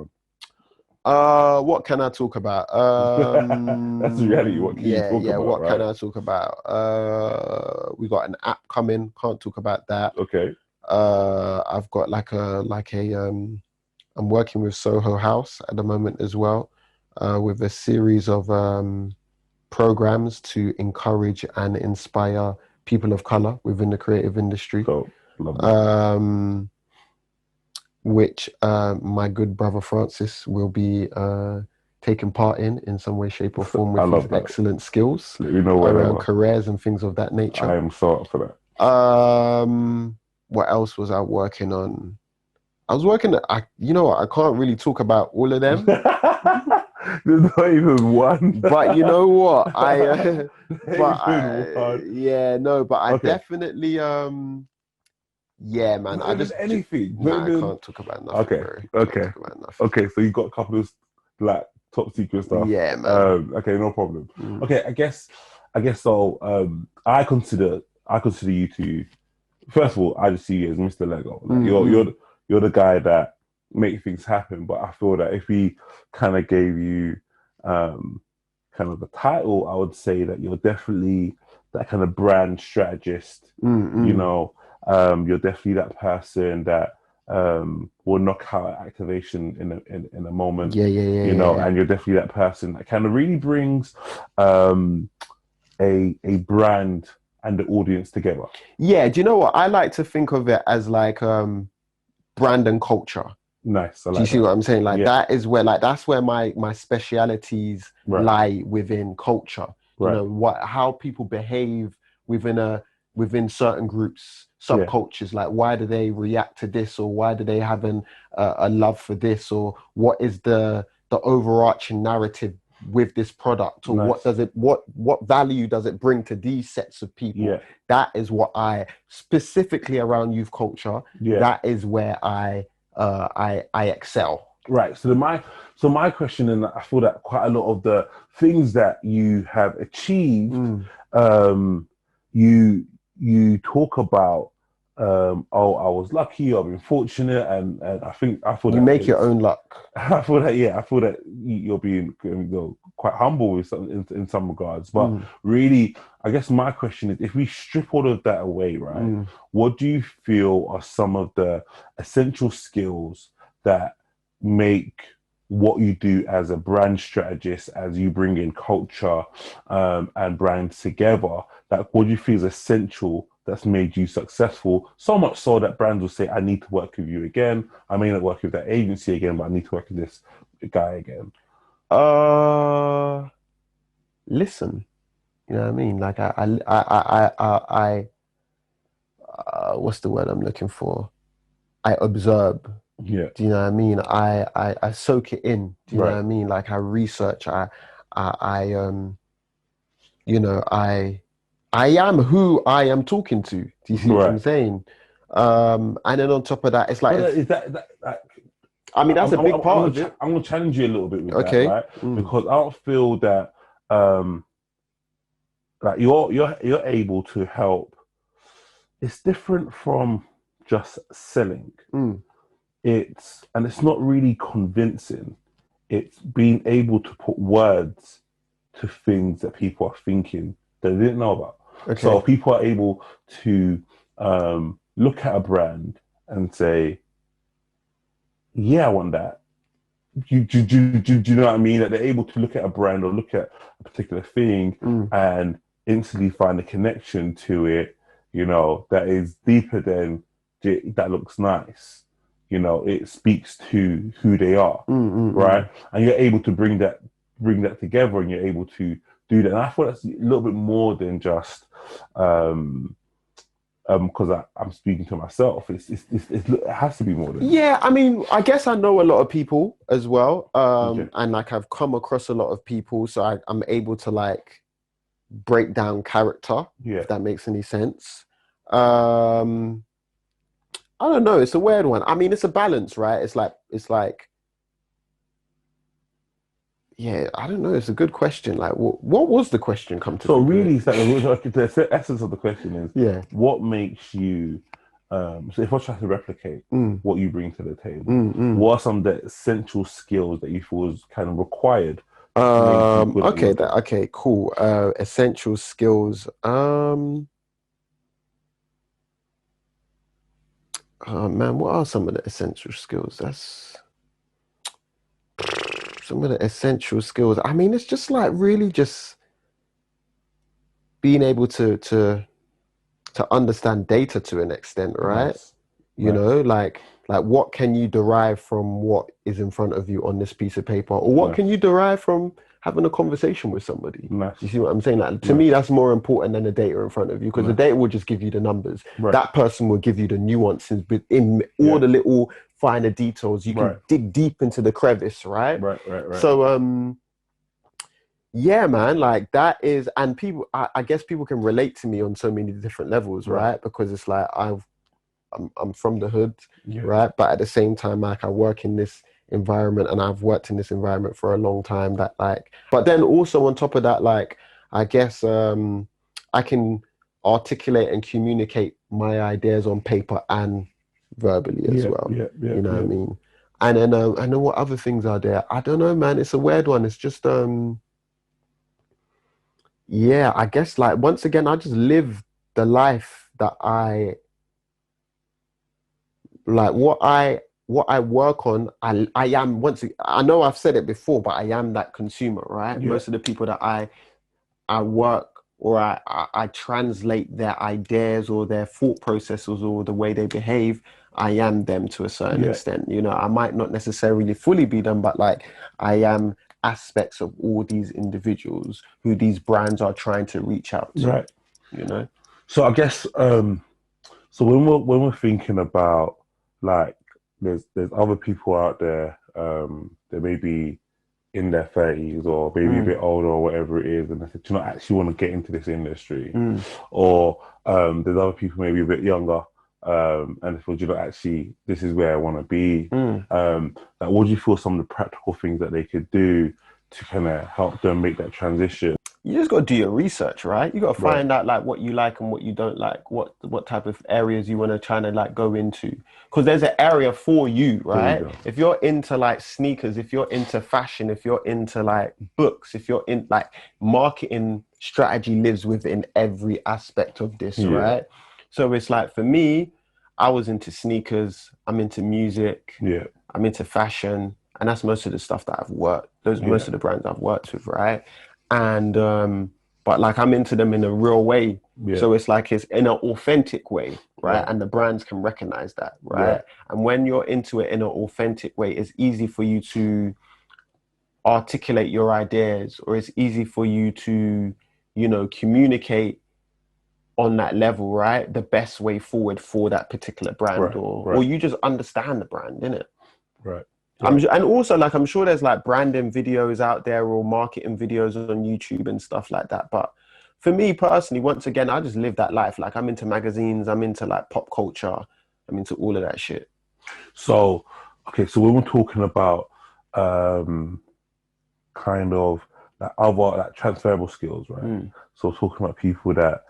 on? What can I talk about? That's the reality. What can you talk about? Yeah, what can I talk about? We got an app coming. Can't talk about that. Okay. I've got I'm working with Soho House at the moment as well, with a series of programs to encourage and inspire people of color within the creative industry. Oh, lovely. Which my good brother Francis will be taking part in some way, shape, or form with his excellent skills around careers and things of that nature. I am so up for that. What else was I working on? I was working. I can't really talk about all of them. There's not even one. But you know what? I definitely. Yeah, man. Not even anything. I can't talk about nothing. Okay. So you got a couple of like top secret stuff. Yeah, man. Okay, no problem. Okay, I guess so. I consider you to. First of all, I just see you as Mr. Lego. Like, you're the guy that makes things happen. But I feel that if we kind of gave you kind of the title, I would say that you're definitely that kind of brand strategist. You know, you're definitely that person that will knock out activation in a moment. Yeah. You know, and you're definitely that person that kind of really brings a brand and the audience together. Yeah, do you know what? I like to think of it as like brand and culture. Nice. Do you see what I'm saying? Like that is where that's where my specialities lie within culture. You know, how people behave within certain groups, subcultures, like why do they react to this, or why do they have a love for this, or what is the overarching narrative with this product, or what value does it bring to these sets of people. That is what I specifically around youth culture, that is where I excel. Right. So my question, and I feel that quite a lot of the things that you have achieved, you talk about, I was lucky, I've been fortunate, and I feel you make your own luck. I feel that you're being quite humble in some regards. But really, I guess my question is, if we strip all of that away, right, what do you feel are some of the essential skills that make what you do as a brand strategist, as you bring in culture and brands together, that what do you feel is essential that's made you successful, so much so that brands will say, I need to work with you again. I may not work with that agency again, but I need to work with this guy again? Listen, you know what I mean? Like what's the word I'm looking for? I observe. Yeah. Do you know what I mean? I soak it in. Do you know what I mean? Like I research. I am who I am talking to. Do you see what I'm saying? And then on top of that, it's like, is that I mean, that's a big part of it. I'm going to challenge you a little bit with that, right? Because I don't feel that like you're able to help. It's different from just selling. It's not really convincing. It's being able to put words to things that people are thinking that they didn't know about. So people are able to look at a brand and say, yeah, I want that. Do you know what I mean? That they're able to look at a brand or look at a particular thing and instantly find a connection to it, that is deeper than that looks nice. It speaks to who they are, right? And you're able to bring that together, and you're able to do that. And I thought that's a little bit more than just because I'm speaking to myself. It has to be more than. Yeah, I mean, I guess I know a lot of people as well, and like I've come across a lot of people, so I'm able to like break down character. If that makes any sense. I don't know. It's a weird one. I mean, it's a balance, right? It's like, yeah, I don't know. It's a good question. Like, what was the question? So really, the essence of the question is, what makes you? So if I try to replicate what you bring to the table, what are some of the essential skills that you feel is kind of required? Okay, cool. Essential skills. Oh man, what are some of the essential skills? That's some of the essential skills. I mean, it's just like really just being able to understand data to an extent, right? Nice. You know, like what can you derive from what is in front of you on this piece of paper, or what can you derive from having a conversation with somebody? You see what I'm saying? Like to me, that's more important than the data in front of you, because the data will just give you the numbers. That person will give you the nuances in all the little finer details. You can dig deep into the crevice, right? Right. So, yeah, man, like that is, and people, I guess people can relate to me on so many different levels, right? Because it's like I'm from the hood, right? But at the same time, like I work in this environment, and I've worked in this environment for a long time. That like, but then also on top of that, like I guess I can articulate and communicate my ideas on paper and verbally as well. You know what I mean? And then I know what other things are there. I don't know, man. It's a weird one. It's just yeah, I guess like once again, I just live the life that I like. What I work on, I am once. I know I've said it before, but I am that consumer, right? Most of the people that I work, or I translate their ideas or their thought processes or the way they behave, I am them to a certain extent. You know, I might not necessarily fully be them, but like I am aspects of all these individuals who these brands are trying to reach out to. Right. You know? So I guess So when we're thinking about like there's other people out there that may be in their 30s or maybe a bit older or whatever it is, and they said, do you not actually want to get into this industry? Or there's other people maybe a bit younger and they feel, do you not actually, this is where I want to be. Like, what do you feel some of the practical things that they could do to kind of help them make that transition? You just got to do your research, right? You got to find out like what you like and what you don't like, what type of areas you want to try to like go into. Because there's an area for you, right? If you're into like sneakers, if you're into fashion, if you're into like books, if you're in like marketing strategy lives within every aspect of this, right? So it's like for me, I was into sneakers, I'm into music, I'm into fashion, and that's most of the stuff that I've worked. Most of the brands I've worked with, right? And but like I'm into them in a real way. So it's like it's in an authentic way, right? And the brands can recognize that, right? And when you're into it in an authentic way, it's easy for you to articulate your ideas, or it's easy for you to, you know, communicate on that level, right? The best way forward for that particular brand, or you just understand the brand, innit? Right. And also, like, I'm sure there's like branding videos out there or marketing videos on YouTube and stuff like that. But for me personally, once again, I just live that life. Like, I'm into magazines, I'm into like pop culture, I'm into all of that shit. So, okay, so when we're talking about kind of like other like transferable skills, right? So we're talking about people that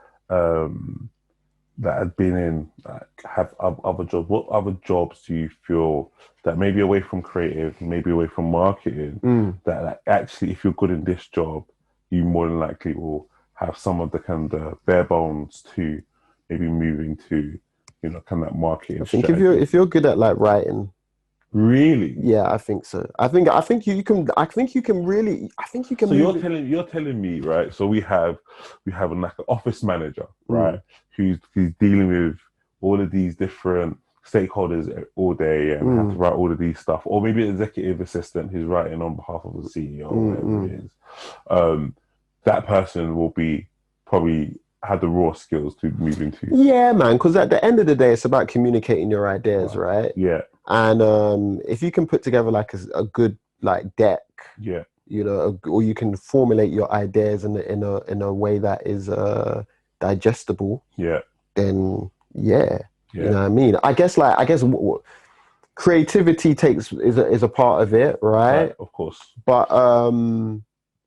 that had been in like have other jobs. What other jobs do you feel that maybe away from creative, maybe away from marketing, that like, actually, if you're good in this job, you more than likely will have some of the kind of bare bones to maybe moving to, you know, kind of that marketing. I think if you're good at like writing. Really? Yeah, I think so. I think you can really. So you're telling me, right? So we have like an office manager, right? Who's dealing with all of these different stakeholders all day and have to write all of these stuff, or maybe an executive assistant who's writing on behalf of the CEO, whatever it is. That person will be probably have the raw skills to move into. Yeah, man. Because at the end of the day, it's about communicating your ideas, right? Yeah. And if you can put together like a good like deck, you know, or you can formulate your ideas in a way that is digestible, then you know what I mean. I guess creativity is a part of it, right? Of course, but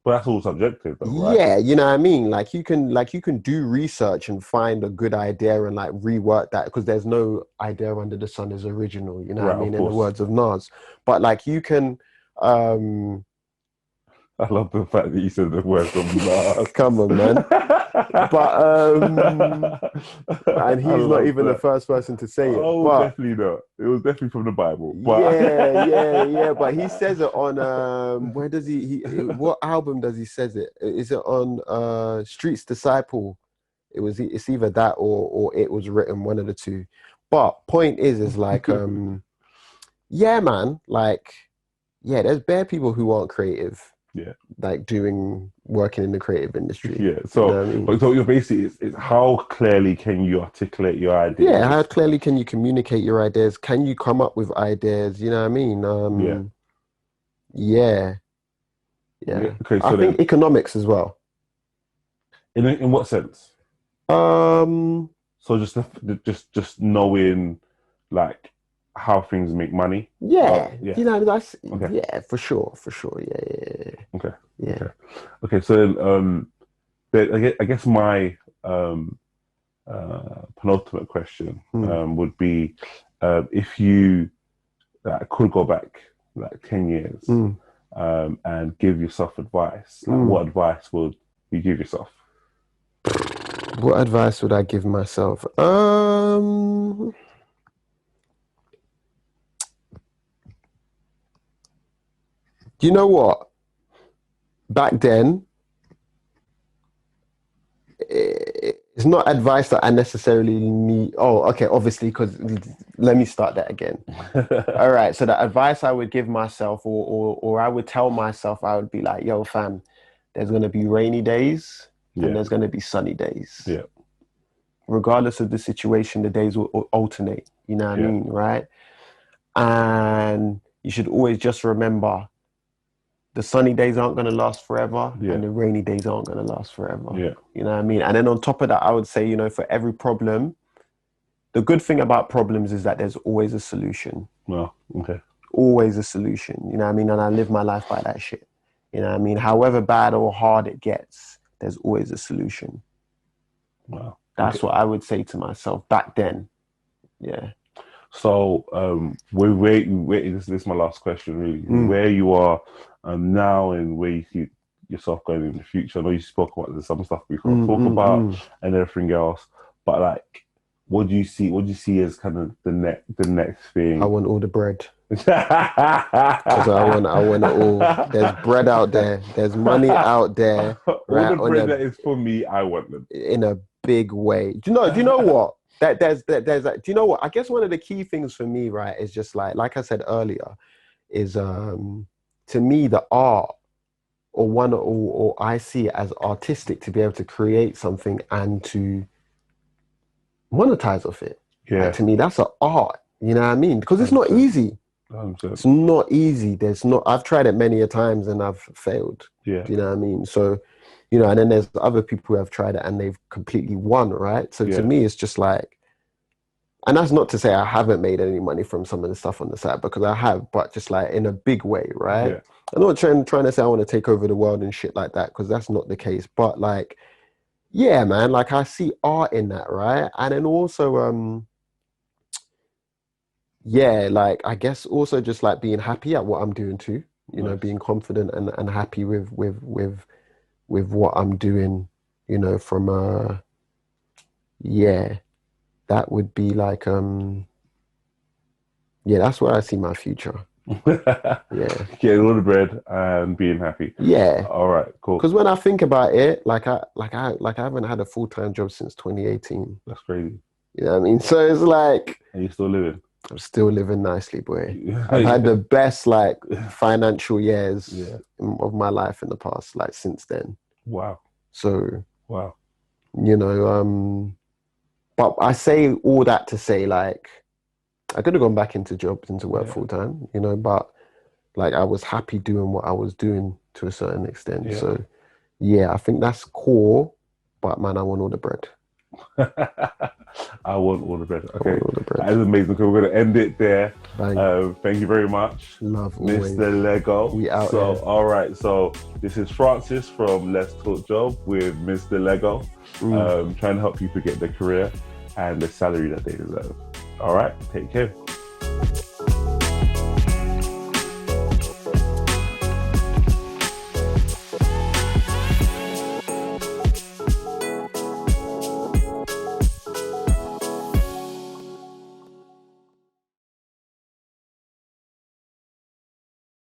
that's all subjective, though, right? Yeah, you know what I mean? Like you can do research and find a good idea and like rework that, because there's no idea under the sun is original, you know what I mean, in the words of Nas. But like you can I love the fact that you said the words of Nas. Come on, man. But and he's not even the first person to say it. Oh, but, definitely not. It was definitely from the Bible. But... Yeah. But he says it on where does what album does he says it? Is it on Street's Disciple? It's either that or It Was Written, one of the two. But point is like yeah, man, like there's bare people who aren't creative. Yeah, like working in the creative industry. Yeah, so you know what I mean? But so you're basically it's how clearly can you articulate your ideas? Yeah, how clearly can you communicate your ideas? Can you come up with ideas? You know what I mean? Yeah. Okay, so I think economics as well. In what sense? So just knowing like how things make money. Yeah. You know, that's for sure. Yeah. Okay, so I guess my penultimate question would be if you could go back like 10 years and give yourself advice, what advice would you give yourself? What advice would I give myself? You know what? Back then, it's not advice that I necessarily need. Oh, okay, obviously, because let me start that again. All right, so the advice I would give myself or I would tell myself, I would be like, yo, fam, there's going to be rainy days and there's going to be sunny days. Yeah. regardless of the situation, the days will alternate. You know what I mean, right? And you should always just remember the sunny days aren't going to last forever and the rainy days aren't going to last forever. You know what I mean? And then on top of that, I would say, you know, for every problem, the good thing about problems is that there's always a solution. Well, okay. Always a solution. You know what I mean? And I live my life by that shit. You know what I mean? However bad or hard it gets, there's always a solution. Wow. That's what I would say to myself back then. Yeah. So, this is my last question, really. Where you are now and where you see yourself going in the future. I know you spoke about some stuff we can't talk about and everything else, but like, what do you see as kind of the next thing? I want all the bread. Because I want it all. There's bread out there. There's money out there. Right? All the bread that is for me, I want them in a big way. Do you know what? There's do you know what? I guess one of the key things for me, right, is just like I said earlier, is to me the art or I see it as artistic to be able to create something and to monetize off it. Yeah. Like, to me, that's an art. You know what I mean? Because it's not easy. It's not easy. I've tried it many a times and I've failed. Yeah. Do you know what I mean? So, you know, and then there's other people who have tried it and they've completely won, right? So to me, it's just like, and that's not to say I haven't made any money from some of the stuff on the side, because I have, but just like in a big way, right? Yeah. I'm not trying to say I want to take over the world and shit like that, because that's not the case. But like, yeah, man, like I see art in that, right? And then also, yeah, like I guess also just like being happy at what I'm doing too, you know, being confident and happy with what I'm doing, you know, from yeah, that would be like yeah, that's where I see my future. Yeah. Getting all the bread and being happy. Yeah. All right, cool. Because when I think about it, like I haven't had a full-time job since 2018. That's crazy. You know what I mean? So it's like, and you're still living. I'm still living nicely, boy. I've had the best like financial years of my life in the past, like since then. Wow. So wow. You know, but I say all that to say, like, I could have gone back into work full time, you know, but like I was happy doing what I was doing to a certain extent. Yeah. So yeah, I think that's core, but man, I want all the bread. I want all the bread. Okay, all the bread. That is amazing. We're going to end it there. Thank you very much. Love always. Mr. Lego. We out so here. All right, so this is Francis from Let's Talk Job with Mr. Lego, trying to help people get their career and the salary that they deserve. All right, take care.